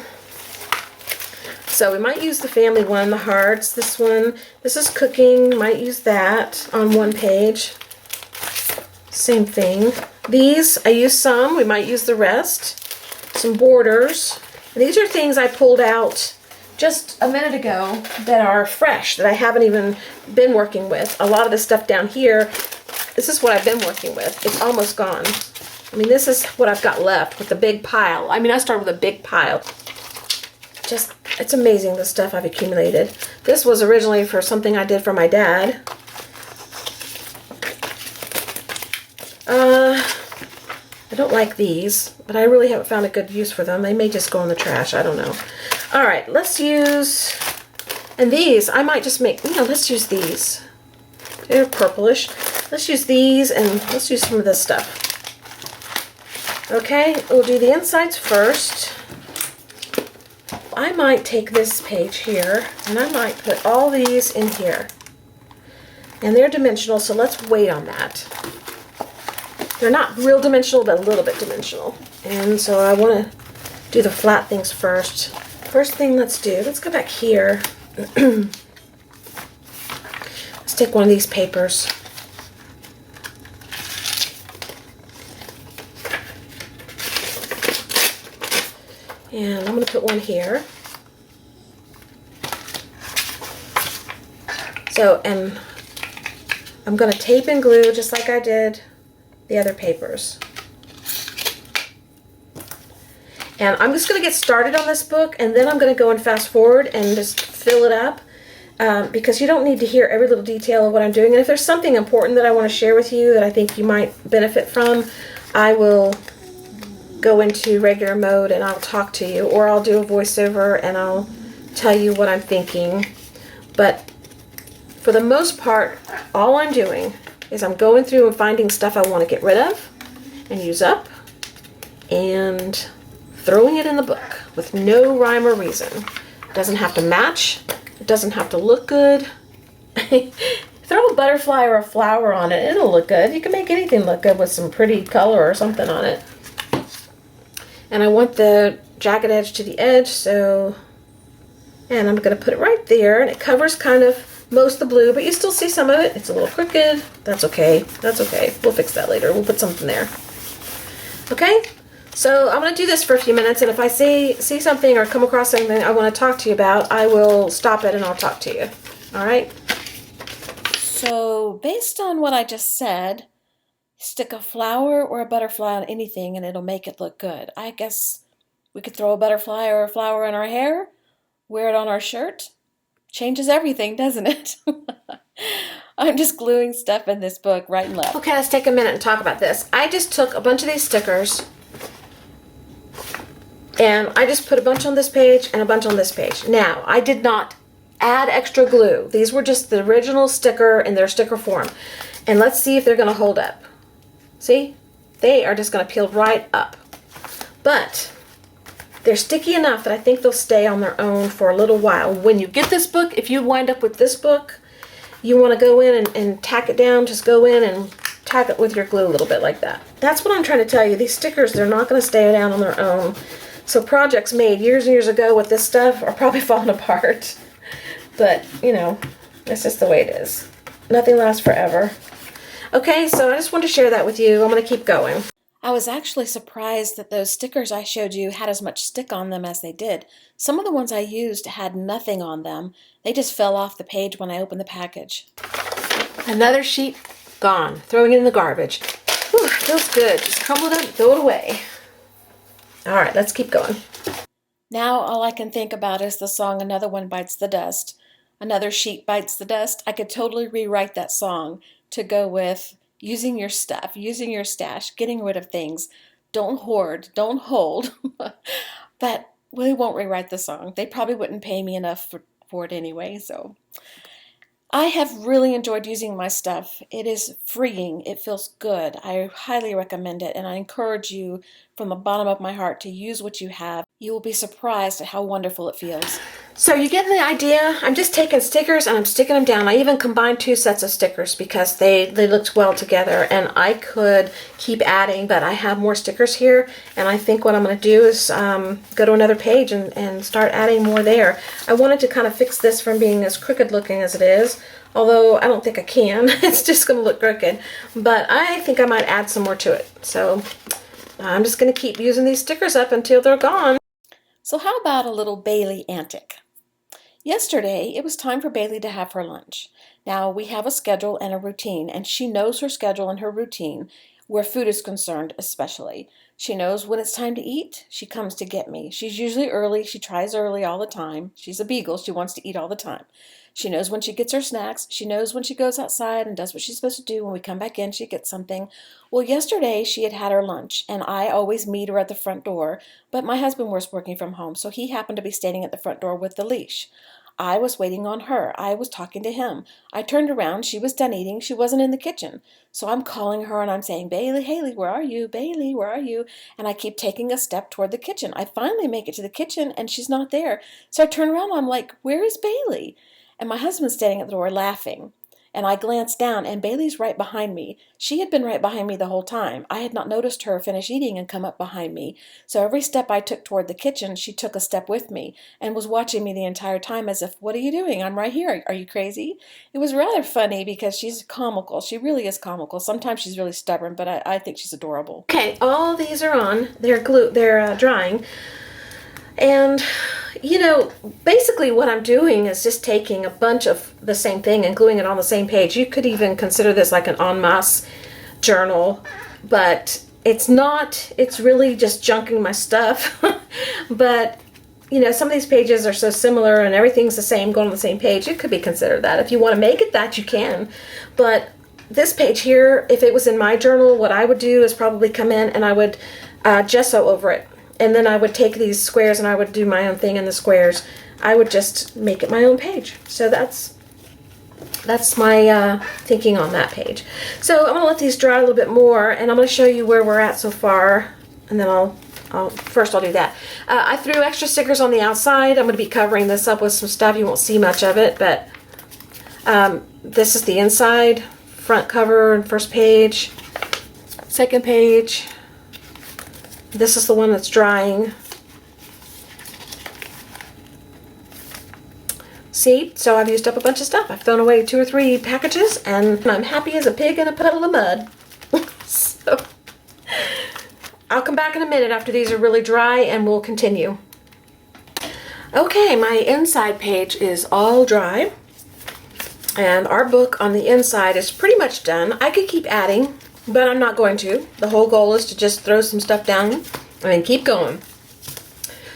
So we might use the family one, the hearts. This one, this is cooking. Might use that on one page. Same thing. These, I use some. We might use the rest. Some borders. And these are things I pulled out just a minute ago that are fresh, that I haven't even been working with. A lot of the stuff down here, this is what I've been working with. It's almost gone. I mean, this is what I've got left with the big pile. I mean, I started with a big pile. Just, it's amazing the stuff I've accumulated. This was originally for something I did for my dad. I don't like these, but I really haven't found a good use for them. They may just go in the trash. I don't know. All right, let's use And these, I might just make, let's use these. They're purplish. Let's use these, and let's use some of this stuff. Okay, we'll do the insides first. I might take this page here, and I might put all these in here. And they're dimensional, so let's wait on that. They're not real dimensional, but a little bit dimensional. And so I want to do the flat things first. First thing let's go back here. Let's take one of these papers. And I'm going to put one here. So, and I'm going to tape and glue just like I did the other papers. And I'm just going to get started on this book, and then I'm going to go and fast forward and just fill it up, because you don't need to hear every little detail of what I'm doing. And if there's something important that I want to share with you that I think you might benefit from, I will go into regular mode and I'll talk to you, or I'll do a voiceover and I'll tell you what I'm thinking. But for the most part, all I'm doing is I'm going through and finding stuff I want to get rid of and use up and throwing it in the book with no rhyme or reason. It doesn't have to match. It doesn't have to look good. Throw a butterfly or a flower on it. It'll look good. You can make anything look good with some pretty color or something on it. And I want the jagged edge to the edge, so, and I'm going to put it right there, and it covers kind of most of the blue, but you still see some of it. It's a little crooked. That's okay. That's okay. We'll fix that later. We'll put something there. Okay? So I'm going to do this for a few minutes, and if I see something or come across something I want to talk to you about, I will stop it and I'll talk to you. All right? So based on what I just said, stick a flower or a butterfly on anything and it'll make it look good. I guess we could throw a butterfly or a flower in our hair, wear it on our shirt. Changes everything, doesn't it? I'm just gluing stuff in this book right and left. Okay, let's take a minute and talk about this. I just took a bunch of these stickers and I just put a bunch on this page and a bunch on this page. Now, I did not add extra glue. These were just the original sticker in their sticker form. And let's see if they're going to hold up. See? They are just going to peel right up. But they're sticky enough that I think they'll stay on their own for a little while. When you get this book, if you wind up with this book, you want to go in and tack it down. Just go in and tack it with your glue a little bit like that. That's what I'm trying to tell you. These stickers, they're not going to stay down on their own. So projects made years and years ago with this stuff are probably falling apart. But, you know, that's just the way it is. Nothing lasts forever. Okay, so I just wanted to share that with you. I'm going to keep going. I was actually surprised that those stickers I showed you had as much stick on them as they did. Some of the ones I used had nothing on them. They just fell off the page when I opened the package. Another sheet gone. Throwing it in the garbage. Whew, feels good. Just crumble it up, throw it away. All right, let's keep going. Now all I can think about is the song Another One Bites the Dust. Another sheet bites the dust. I could totally rewrite that song to go with using your stuff, using your stash, getting rid of things. Don't hoard, don't hold. But we won't rewrite the song. They probably wouldn't pay me enough for it anyway, so. I have really enjoyed using my stuff. It is freeing. It feels good. I highly recommend it, and I encourage you from the bottom of my heart to use what you have. You will be surprised at how wonderful it feels. So you get the idea? I'm just taking stickers and I'm sticking them down. I even combined two sets of stickers because they looked well together, and I could keep adding, but I have more stickers here, and I think what I'm going to do is go to another page and start adding more there. I wanted to kind of fix this from being as crooked looking as it is, although I don't think I can. It's just going to look crooked, but I think I might add some more to it. So I'm just going to keep using these stickers up until they're gone. So how about a little Bailey antic? Yesterday, it was time for Bailey to have her lunch. Now, we have a schedule and a routine, and she knows her schedule and her routine, where food is concerned especially. She knows when it's time to eat. She comes to get me. She's usually early. She tries early all the time. She's a beagle. She wants to eat all the time. She knows when she gets her snacks. She knows when she goes outside and does what she's supposed to do. When we come back in, she gets something. Well, yesterday she had had her lunch, and I always meet her at the front door, but my husband was working from home, so he happened to be standing at the front door with the leash. I was waiting on her. I was talking to him. I turned around. She was done eating. She wasn't in the kitchen. So I'm calling her and I'm saying, Bailey, Haley, where are you? Bailey, where are you? And I keep taking a step toward the kitchen. I finally make it to the kitchen and she's not there. So I turn around and I'm like, where is Bailey? And my husband's standing at the door laughing. And I glanced down, and Bailey's right behind me. She had been right behind me the whole time. I had not noticed her finish eating and come up behind me. So every step I took toward the kitchen, she took a step with me and was watching me the entire time as if, what are you doing? I'm right here. Are you crazy? It was rather funny because she's comical. She really is comical. Sometimes she's really stubborn, but I think she's adorable. Okay, all these are on. They're drying. And, you know, basically what I'm doing is just taking a bunch of the same thing and gluing it on the same page. You could even consider this like an en masse journal, but it's not. It's really just junking my stuff. But, you know, some of these pages are so similar and everything's the same, going on the same page. It could be considered that. If you want to make it that, you can. But this page here, if it was in my journal, what I would do is probably come in and I would gesso over it. And then I would take these squares and I would do my own thing in the squares. I would just make it my own page. So that's my thinking on that page. So I'm going to let these dry a little bit more, and I'm going to show you where we're at so far. And then I'll do that. I threw extra stickers on the outside. I'm going to be covering this up with some stuff. You won't see much of it, but this is the inside, front cover and first page, second page. This is the one that's drying. See, so I've used up a bunch of stuff. I've thrown away 2 or 3 packages, and I'm happy as a pig in a puddle of mud. So I'll come back in a minute after these are really dry, and we'll continue. Okay, my inside page is all dry, and our book on the inside is pretty much done. I could keep adding, but I'm not going to. The whole goal is to just throw some stuff down and keep going.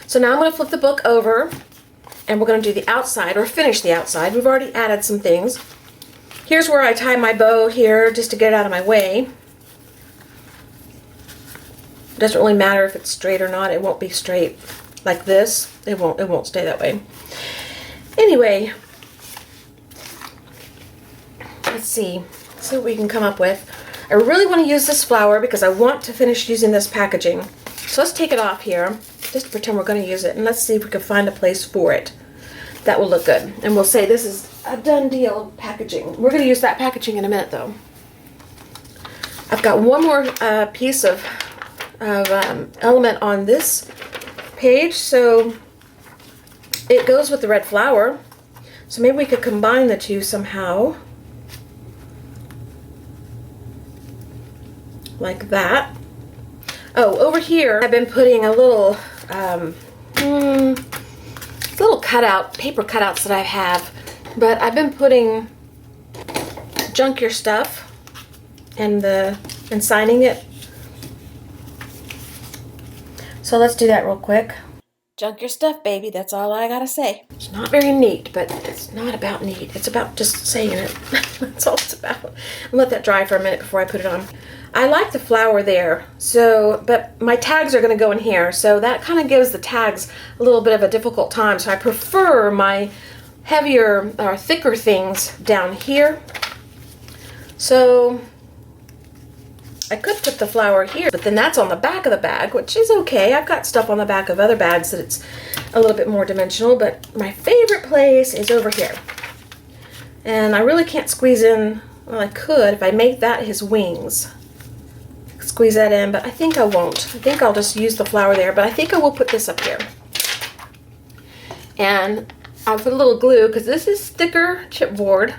So now I'm going to flip the book over and we're going to do the outside, or finish the outside. We've already added some things. Here's where I tie my bow here just to get it out of my way. It doesn't really matter if it's straight or not. It won't be straight like this. It won't stay that way. Anyway, let's see what we can come up with. I really want to use this flower because I want to finish using this packaging. So let's take it off here, just to pretend we're going to use it, and let's see if we can find a place for it that will look good. And we'll say this is a done deal packaging. We're going to use that packaging in a minute, though. I've got one more piece of element on this page, so it goes with the red flower. So maybe we could combine the two somehow. Like that. Oh, over here I've been putting a little paper cutouts that I have, but I've been putting junk your stuff and signing it. So let's do that real quick. Junk your stuff, baby. That's all I gotta say. It's not very neat, but it's not about neat. It's about just saying it. That's all it's about. I'll let that dry for a minute before I put it on. I like the flower there, but my tags are going to go in here, so that kind of gives the tags a little bit of a difficult time. So I prefer my heavier or thicker things down here. So I could put the flower here, but then that's on the back of the bag, which is okay. I've got stuff on the back of other bags that it's a little bit more dimensional, but my favorite place is over here. And I really can't squeeze in, well, I could if I make that his wings. Squeeze that in, but I think I won't. I think I'll just use the flower there, but I think I will put this up here. And I'll put a little glue, because this is thicker chipboard.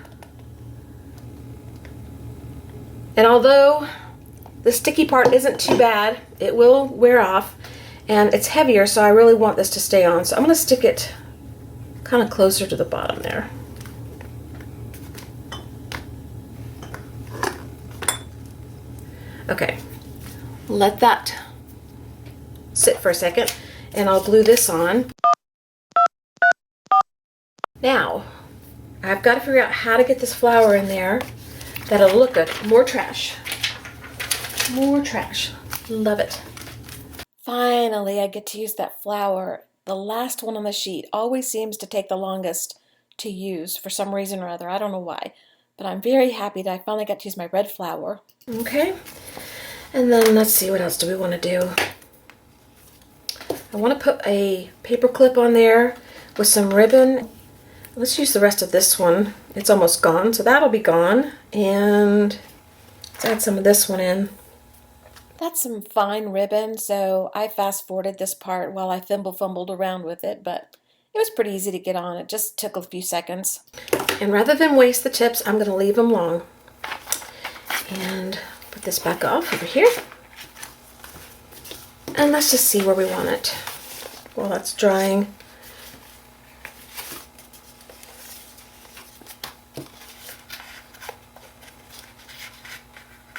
And although the sticky part isn't too bad, it will wear off, and it's heavier, so I really want this to stay on. So I'm going to stick it kind of closer to the bottom there. Okay, let that sit for a second, and I'll glue this on. Now, I've got to figure out how to get this flower in there that'll look good. More trash. More trash. Love it. Finally, I get to use that flower. The last one on the sheet always seems to take the longest to use for some reason or other. I don't know why. But I'm very happy that I finally got to use my red flower. Okay. And then let's see, what else do we want to do? I want to put a paper clip on there with some ribbon. Let's use the rest of this one. It's almost gone, so that'll be gone. And let's add some of this one in. That's some fine ribbon, so I fast forwarded this part while I fumbled around with it, but it was pretty easy to get on. It just took a few seconds. And rather than waste the tips, I'm going to leave them long. And put this back off over here. And let's just see where we want it while that's drying.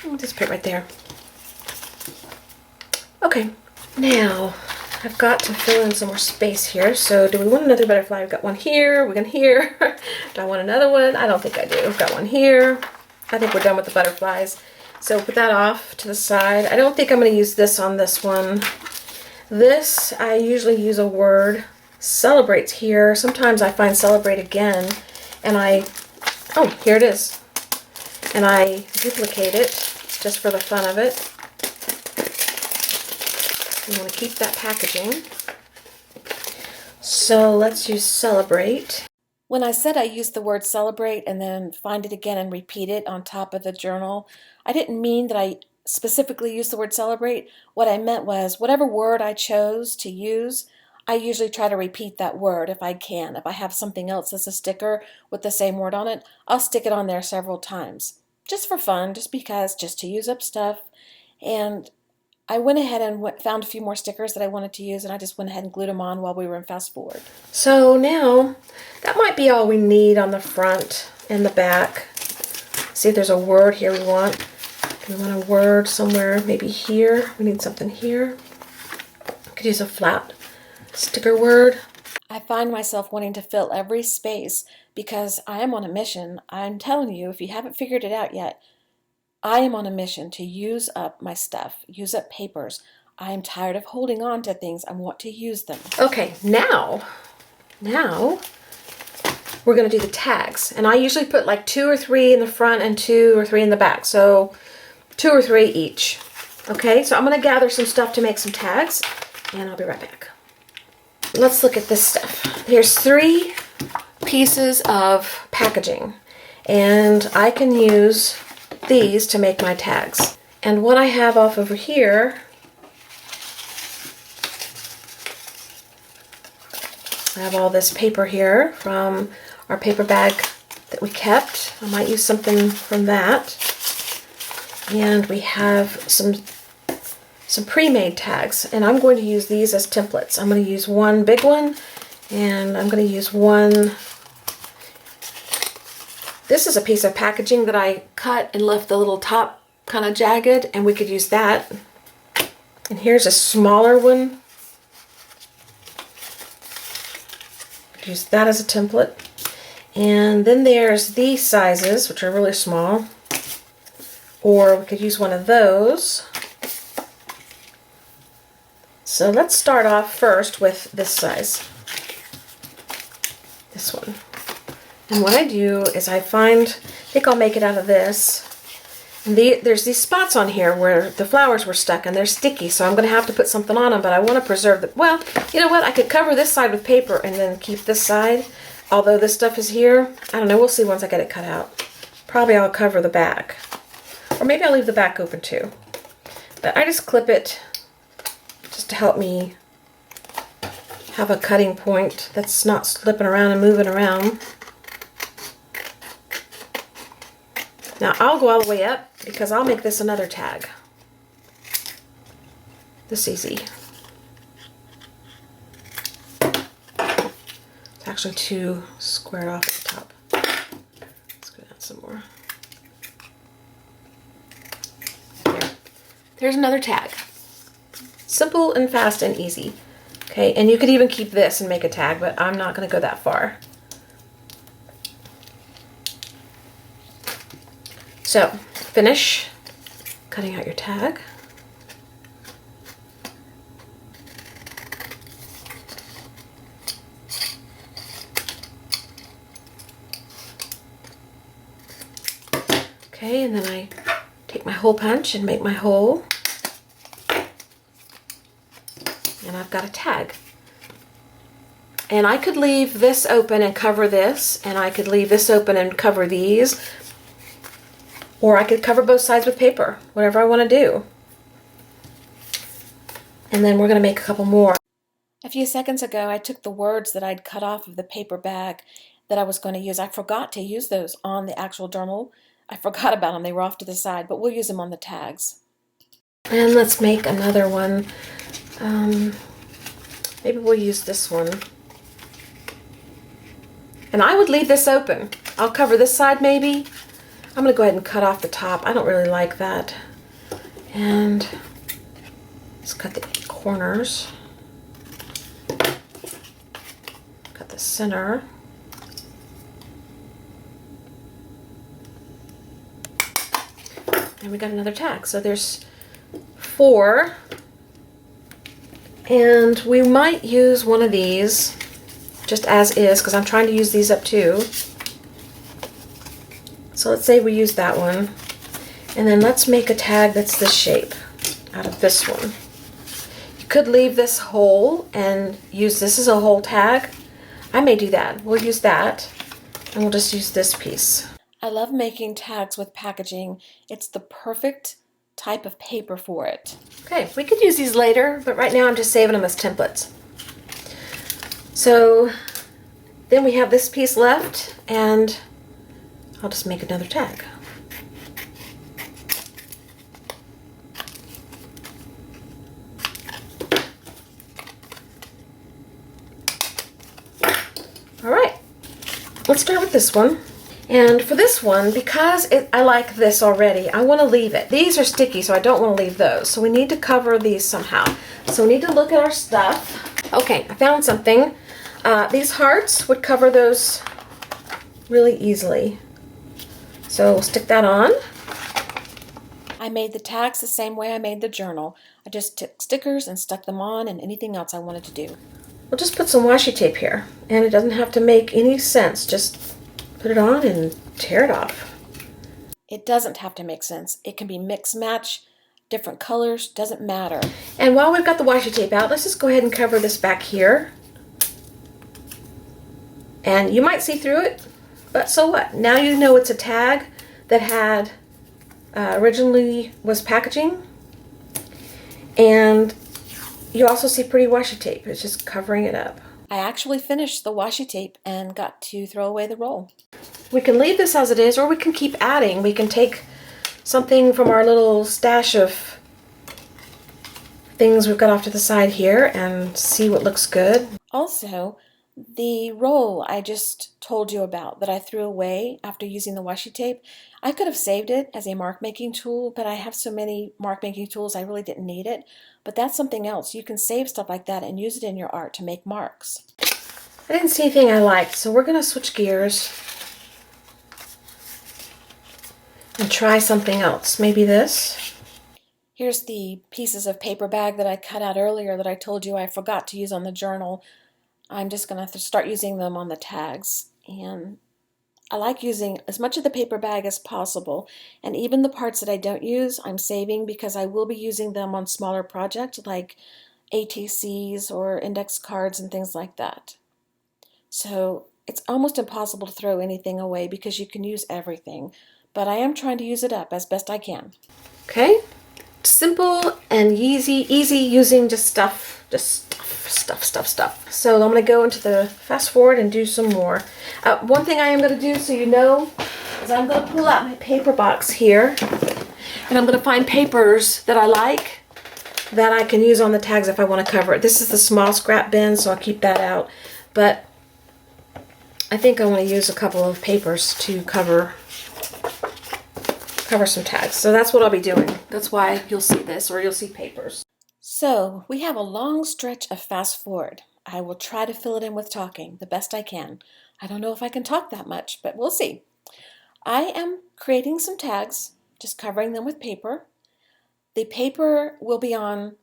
I'll just put it right there. Okay, now I've got to fill in some more space here. So do we want another butterfly? We've got one here, we're going here. Do I want another one? I don't think I do. We've got one here. I think we're done with the butterflies. So put that off to the side. I don't think I'm going to use this on this one. This, I usually use a word. Celebrate's here. Sometimes I find celebrate again, and oh, here it is. And I duplicate it just for the fun of it. You want to keep that packaging. So let's use celebrate. When I said I used the word celebrate and then find it again and repeat it on top of the journal, I didn't mean that I specifically used the word celebrate. What I meant was whatever word I chose to use, I usually try to repeat that word if I can. If I have something else that's a sticker with the same word on it, I'll stick it on there several times. Just for fun, just because, just to use up stuff. And I went ahead and found a few more stickers that I wanted to use, and I just went ahead and glued them on while we were in fast forward. So now, that might be all we need on the front and the back. See if there's a word here we want. We want a word somewhere, maybe here. We need something here. We could use a flat sticker word. I find myself wanting to fill every space because I am on a mission. I'm telling you, if you haven't figured it out yet, I am on a mission to use up my stuff, use up papers. I am tired of holding on to things. I want to use them. Okay, now we're going to do the tags. And I usually put like 2 or 3 in the front and 2 or 3 in the back. So 2 or 3 each. Okay, so I'm going to gather some stuff to make some tags, and I'll be right back. Let's look at this stuff. Here's 3 pieces of packaging, and I can use these to make my tags. And what I have off over here, I have all this paper here from our paper bag that we kept. I might use something from that. And we have some pre-made tags, and I'm going to use these as templates. I'm going to use one big one, and I'm going to use one. This is a piece of packaging that I cut and left the little top kind of jagged, and we could use that. And here's a smaller one. Use that as a template. And then there's these sizes, which are really small. Or we could use one of those. So let's start off first with this size. This one. And what I do is I think I'll make it out of this. And there's these spots on here where the flowers were stuck and they're sticky, so I'm going to have to put something on them, but I want to preserve the, well, you know what, I could cover this side with paper and then keep this side, although this stuff is here. I don't know, we'll see once I get it cut out. Probably I'll cover the back. Or maybe I'll leave the back open too. But I just clip it just to help me have a cutting point that's not slipping around and moving around. Now I'll go all the way up because I'll make this another tag. This easy. It's actually too squared off at the top. Let's go down some more. There. There's another tag. Simple and fast and easy. Okay, and you could even keep this and make a tag, but I'm not going to go that far. So, finish cutting out your tag. Okay, and then I take my hole punch and make my hole. And I've got a tag. And I could leave this open and cover this, and I could leave this open and cover these, or I could cover both sides with paper, whatever I want to do. And then we're going to make a couple more. A few seconds ago, I took the words that I'd cut off of the paper bag that I was going to use. I forgot to use those on the actual journal. I forgot about them. They were off to the side, but we'll use them on the tags. And let's make another one. Maybe we'll use this one. And I would leave this open. I'll cover this side maybe. I'm going to go ahead and cut off the top. I don't really like that. And let's cut the corners. Cut the center. And we got another tag. So there's 4. And we might use one of these just as is, because I'm trying to use these up too. So let's say we use that one. And then let's make a tag that's this shape out of this one. You could leave this whole and use this as a whole tag. I may do that. We'll use that, and we'll just use this piece. I love making tags with packaging. It's the perfect type of paper for it. Okay, we could use these later, but right now I'm just saving them as templates. So then we have this piece left, and I'll just make another tag. All right, let's start with this one. And for this one, because I like this already, I want to leave it. These are sticky, so I don't want to leave those. So we need to cover these somehow. So we need to look at our stuff. Okay, I found something. These hearts would cover those really easily. So we'll stick that on. I made the tags the same way I made the journal. I just took stickers and stuck them on, and anything else I wanted to do. We'll just put some washi tape here, and it doesn't have to make any sense. Just put it on and tear it off. It doesn't have to make sense. It can be mix match, different colors, doesn't matter. And while we've got the washi tape out, let's just go ahead and cover this back here. And you might see through it, but so what? Now you know it's a tag that had originally was packaging. And you also see pretty washi tape. It's just covering it up. I actually finished the washi tape and got to throw away the roll. We can leave this as it is, or we can keep adding. We can take something from our little stash of things we've got off to the side here and see what looks good. Also, the roll I just told you about that I threw away after using the washi tape, I could have saved it as a mark making tool, but I have so many mark making tools I really didn't need it. But that's something else. You can save stuff like that and use it in your art to make marks. I didn't see anything I liked, so we're going to switch gears and try something else. Maybe this. Here's the pieces of paper bag that I cut out earlier that I told you I forgot to use on the journal. I'm just going to start using them on the tags. And I like using as much of the paper bag as possible. And even the parts that I don't use, I'm saving because I will be using them on smaller projects like ATCs or index cards and things like that. So it's almost impossible to throw anything away because you can use everything. But I am trying to use it up as best I can. Okay, simple and easy using just stuff. So I'm going to go into the fast forward and do some more. One thing I am going to do so you know is I'm going to pull out my paper box here, and I'm going to find papers that I like that I can use on the tags if I want to cover it. This is the small scrap bin, so I'll keep that out. But I think I want to use a couple of papers to cover some tags. So that's what I'll be doing. That's why you'll see this, or you'll see papers. So we have a long stretch of fast forward. I will try to fill it in with talking the best I can. I don't know if I can talk that much, but we'll see. I am creating some tags, just covering them with paper. The paper will be on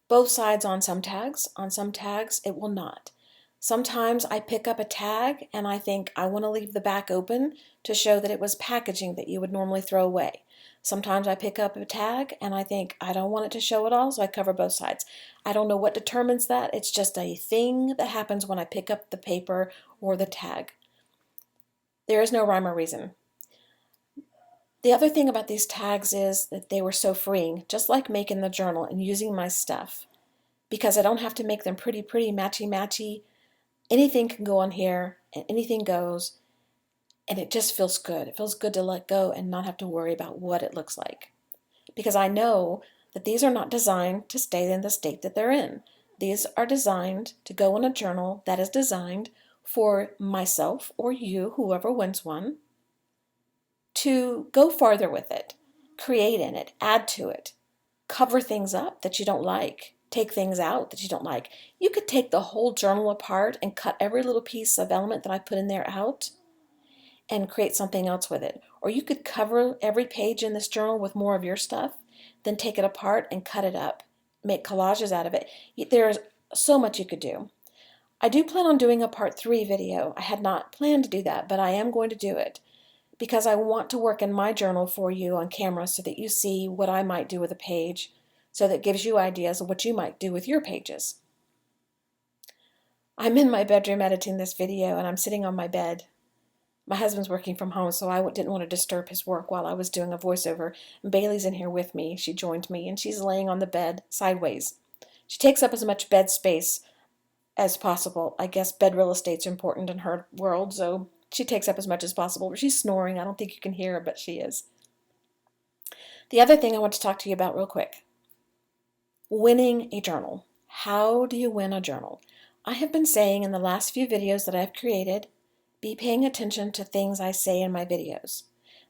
both sides on some tags. On some tags, it will not. Sometimes I pick up a tag and I think I want to leave the back open to show that it was packaging that you would normally throw away. Sometimes I pick up a tag and I think I don't want it to show at all, so I cover both sides. I don't know what determines that. It's just a thing that happens when I pick up the paper or the tag. There is no rhyme or reason. The other thing about these tags is that they were so freeing, just like making the journal and using my stuff, because I don't have to make them pretty, matchy. Anything can go on here and anything goes, and it just feels good. It feels good to let go and not have to worry about what it looks like, because I know that these are not designed to stay in the state that they're in. These are designed to go in a journal that is designed for myself or you, whoever wins one, to go farther with it, create in it, add to it, cover things up that you don't like, take things out that you don't like. You could take the whole journal apart and cut every little piece of element that I put in there out and create something else with it. Or you could cover every page in this journal with more of your stuff, then take it apart and cut it up, make collages out of it. There's so much you could do. I do plan on doing a part 3 video. I had not planned to do that, but I am going to do it, because I want to work in my journal for you on camera so that you see what I might do with a page, so that gives you ideas of what you might do with your pages. I'm in my bedroom editing this video and I'm sitting on my bed. My husband's working from home, so I didn't want to disturb his work while I was doing a voiceover. And Bailey's in here with me. She joined me and she's laying on the bed sideways. She takes up as much bed space as possible. I guess bed real estate's important in her world, so she takes up as much as possible, but she's snoring. I don't think you can hear her, but she is. The other thing I want to talk to you about real quick. Winning a journal. How do you win a journal? I have been saying in the last few videos that I've created, be paying attention to things I say in my videos.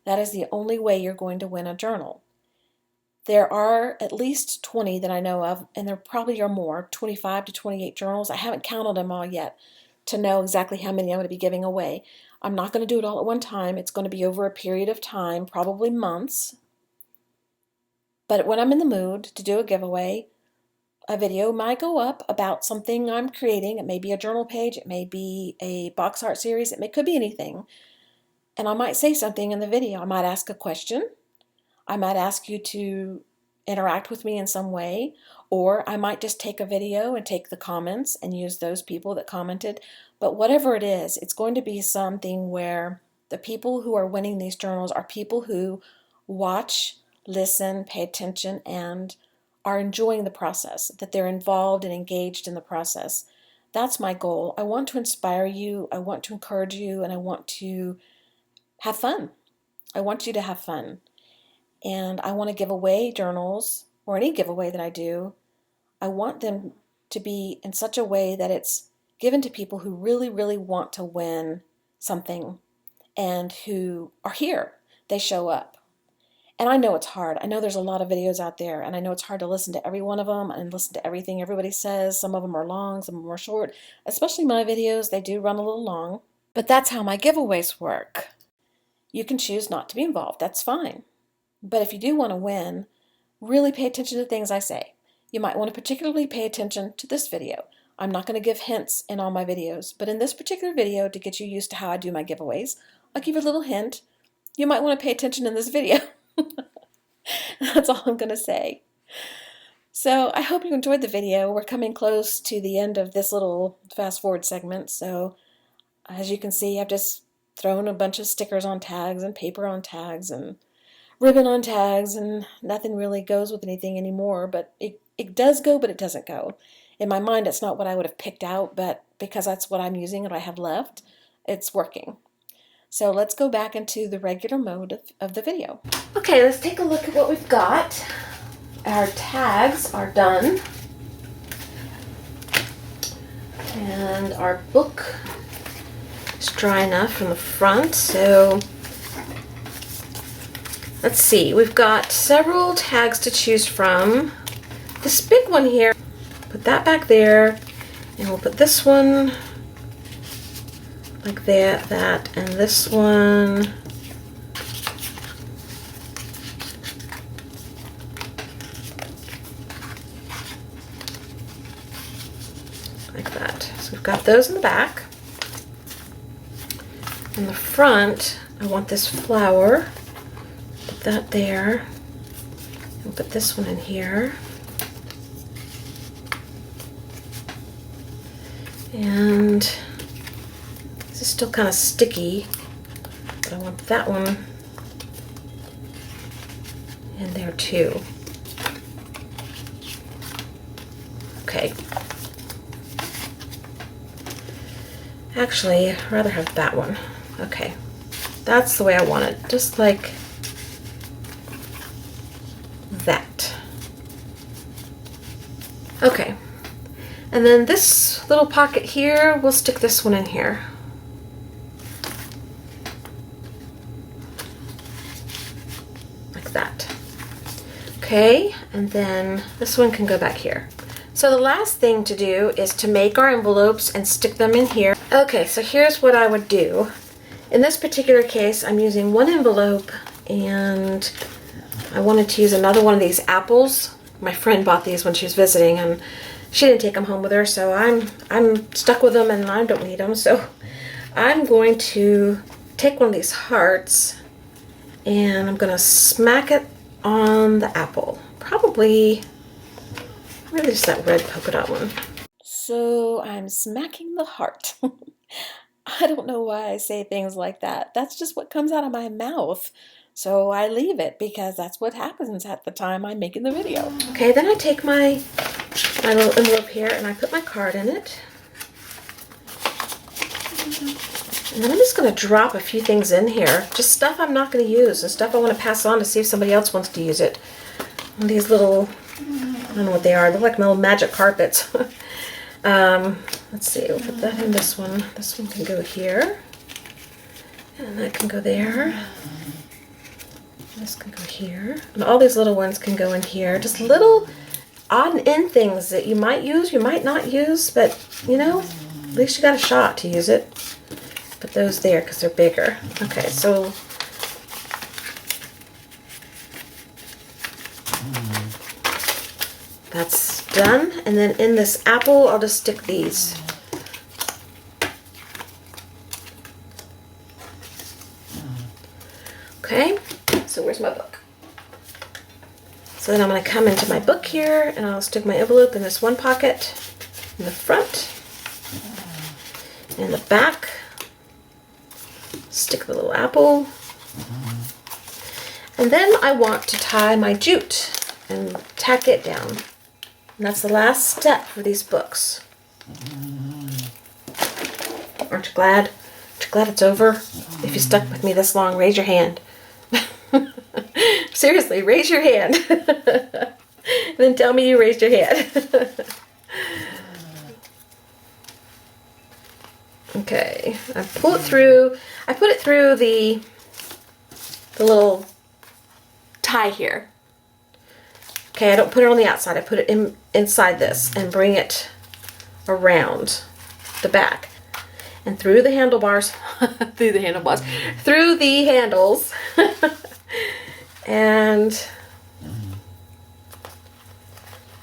That is the only way you're going to win a journal. There are at least 20 that I know of, and there probably are more, 25 to 28 journals. I haven't counted them all yet to know exactly how many I'm going to be giving away. I'm not going to do it all at one time. It's going to be over a period of time, probably months. But when I'm in the mood to do a giveaway, a video might go up about something I'm creating. It may be a journal page. It may be a box art series. Could be anything. And I might say something in the video. I might ask a question. I might ask you to interact with me in some way, or I might just take a video and take the comments and use those people that commented. But whatever it is, it's going to be something where the people who are winning these journals are people who watch, listen, pay attention, and are enjoying the process, that they're involved and engaged in the process. That's my goal. I want to inspire you, I want to encourage you, and I want to have fun. I want you to have fun. And I want to give away journals, or any giveaway that I do. I want them to be in such a way that it's given to people who really, really want to win something and who are here. They show up. And I know it's hard. I know there's a lot of videos out there, and I know it's hard to listen to every one of them and listen to everything everybody says. Some of them are long, some of them are short. Especially my videos, they do run a little long. But that's how my giveaways work. You can choose not to be involved. That's fine. But if you do want to win, really pay attention to things I say. You might want to particularly pay attention to this video. I'm not going to give hints in all my videos, but in this particular video, to get you used to how I do my giveaways, I'll give you a little hint. You might want to pay attention in this video. That's all I'm going to say. So I hope you enjoyed the video. We're coming close to the end of this little fast forward segment. So as you can see, I've just thrown a bunch of stickers on tags and paper on tags and ribbon on tags, and nothing really goes with anything anymore. But it does go, but it doesn't go. In my mind, it's not what I would have picked out, but because that's what I'm using and I have left, it's working. So let's go back into the regular mode of the video. Okay, let's take a look at what we've got. Our tags are done. And our book is dry enough from the front. So let's see, we've got several tags to choose from. This big one here, put that back there, and we'll put this one like that, and this one like that. So we've got those in the back. In the front, I want this flower. Put that there. And put this one in here. And this is still kind of sticky, but I want that one in there too. Okay. Actually, I'd rather have that one. Okay. That's the way I want it. Just like that. Okay. And then this little pocket here, we'll stick this one in here. Like that. Okay, and then this one can go back here. So the last thing to do is to make our envelopes and stick them in here. Okay, so here's what I would do. In this particular case, I'm using one envelope and I wanted to use another one of these apples. My friend bought these when she was visiting and she didn't take them home with her, so I'm stuck with them and I don't need them. So I'm going to take one of these hearts and I'm going to smack it on the apple. Probably just that red polka dot one. So I'm smacking the heart. I don't know why I say things like that. That's just what comes out of my mouth. So I leave it because that's what happens at the time I'm making the video. Okay, then I take my little envelope here and I put my card in it. And then I'm just going to drop a few things in here. Just stuff I'm not going to use and stuff I want to pass on to see if somebody else wants to use it. And these little, I don't know what they are. They're like little magic carpets. Let's see, we'll put that in this one. This one can go here. And that can go there. This can go here. And all these little ones can go in here. Just little odd and end things that you might use, you might not use, but you know, at least you got a shot to use it. Put those there because they're bigger. Okay, so that's done. And then in this apple, I'll just stick these. Okay, so where's my book? So then I'm going to come into my book here and I'll stick my envelope in this one pocket in the front. In the back, stick the little apple. And then I want to tie my jute and tack it down. And that's the last step for these books. Aren't you glad? Aren't you glad it's over? If you stuck with me this long, raise your hand. Seriously, raise your hand. And then tell me you raised your hand. Okay, I pull it through. I put it through the little tie here. Okay, I don't put it on the outside. I put it inside this and bring it around the back and through the handlebars, through the handlebars, through the handles, and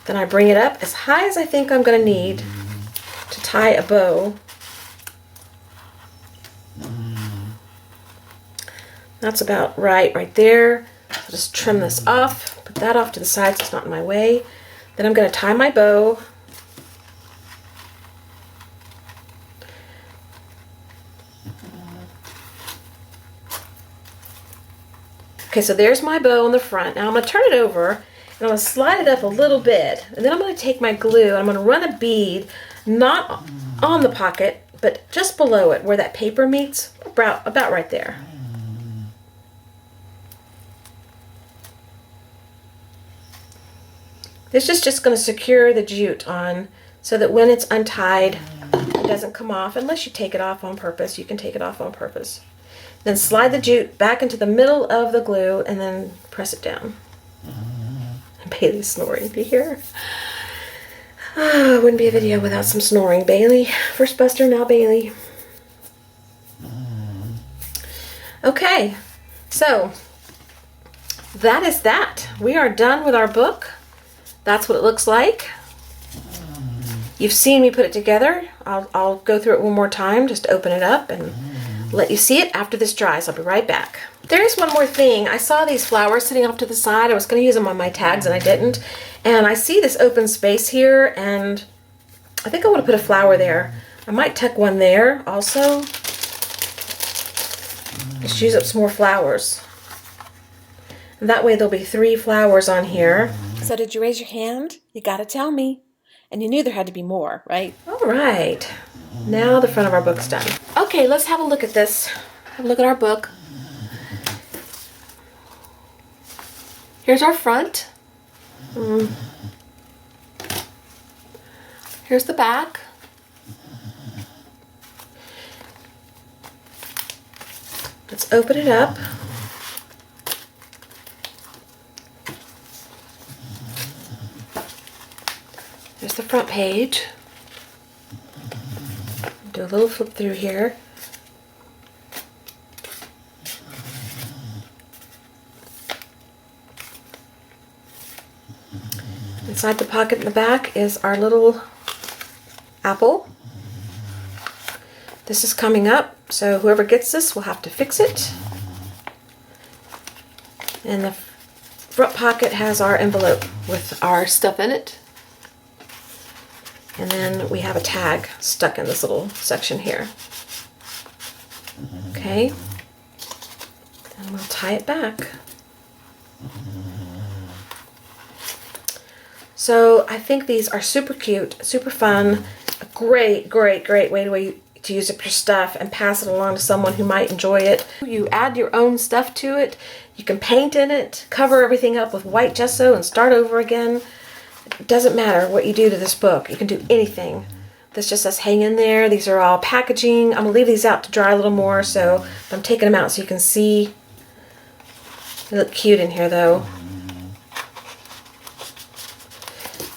then I bring it up as high as I think I'm going to need to tie a bow. That's about right there. I'll just trim this off, put that off to the side so it's not in my way. Then I'm going to tie my bow. Okay, so there's my bow on the front. Now I'm going to turn it over and I'm going to slide it up a little bit. And then I'm going to take my glue and I'm going to run a bead, not on the pocket, but just below it where that paper meets, about right there. This is just going to secure the jute on so that when it's untied, it doesn't come off. Unless you take it off on purpose, you can take it off on purpose. Then slide the jute back into the middle of the glue and then press it down. And Bailey's snoring. Do you hear? Oh, it wouldn't be a video without some snoring. Bailey, first Buster, now Bailey. Okay, so that is that. We are done with our book. That's what it looks like. You've seen me put it together. I'll go through it one more time, just open it up and let you see it after this dries. I'll be right back. There's one more thing. I saw these flowers sitting off to the side. I was going to use them on my tags and I didn't. And I see this open space here and I think I want to put a flower there. I might tuck one there also. Just use up some more flowers. And that way there'll be 3 flowers on here. So did you raise your hand? You got to tell me. And you knew there had to be more, right? All right. Now the front of our book's done. Okay, let's have a look at this. Have a look at our book. Here's our front. Here's the back. Let's open it up. There's the front page. Do a little flip through here. Inside the pocket in the back is our little apple. This is coming up, so whoever gets this will have to fix it. And the front pocket has our envelope with our stuff in it. And then we have a tag stuck in this little section here. Okay. And we'll tie it back. So I think these are super cute, super fun, a great way to use up your stuff and pass it along to someone who might enjoy it. You add your own stuff to it. You can paint in it, cover everything up with white gesso and start over again. It doesn't matter what you do to this book. You can do anything. This just says hang in there. These are all packaging. I'm going to leave these out to dry a little more, so I'm taking them out so you can see. They look cute in here though.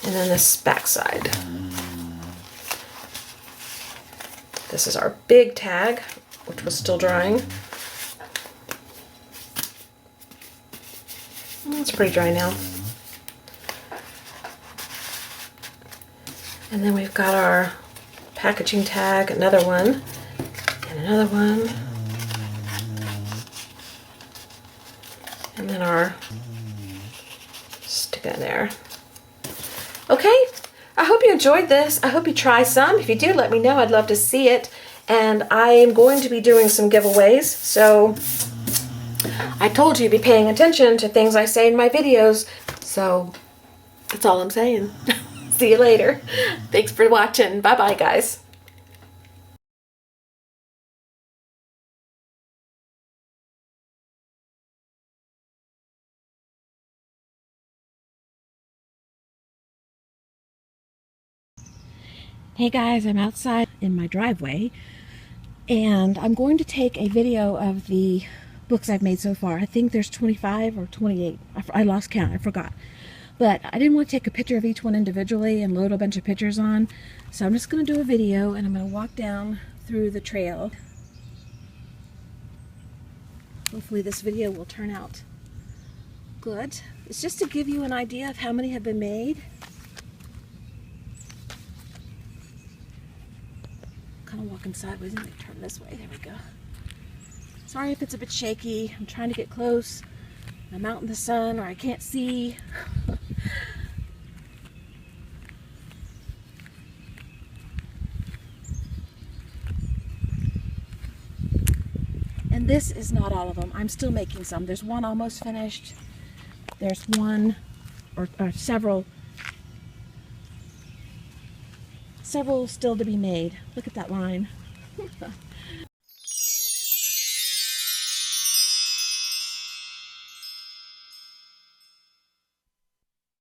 And then this back side. This is our big tag, which was still drying. It's pretty dry now. And then we've got our packaging tag, another one, and another one. And then our stick in there. Okay, I hope you enjoyed this. I hope you try some. If you do, let me know. I'd love to see it. And I am going to be doing some giveaways. So I told you to be paying attention to things I say in my videos. So that's all I'm saying. See you later. Thanks for watching. Bye-bye, guys. Hey guys, I'm outside in my driveway and I'm going to take a video of the books I've made so far. I think there's 25 or 28. I lost count, I forgot. But I didn't want to take a picture of each one individually and load a bunch of pictures on. So I'm just going to do a video and I'm going to walk down through the trail. Hopefully this video will turn out good. It's just to give you an idea of how many have been made. Kind of walking sideways. Let me turn this way. There we go. Sorry if it's a bit shaky. I'm trying to get close. I'm out in the sun or I can't see. And this is not all of them. I'm still making some. There's one almost finished. There's one or several still to be made. Look at that line.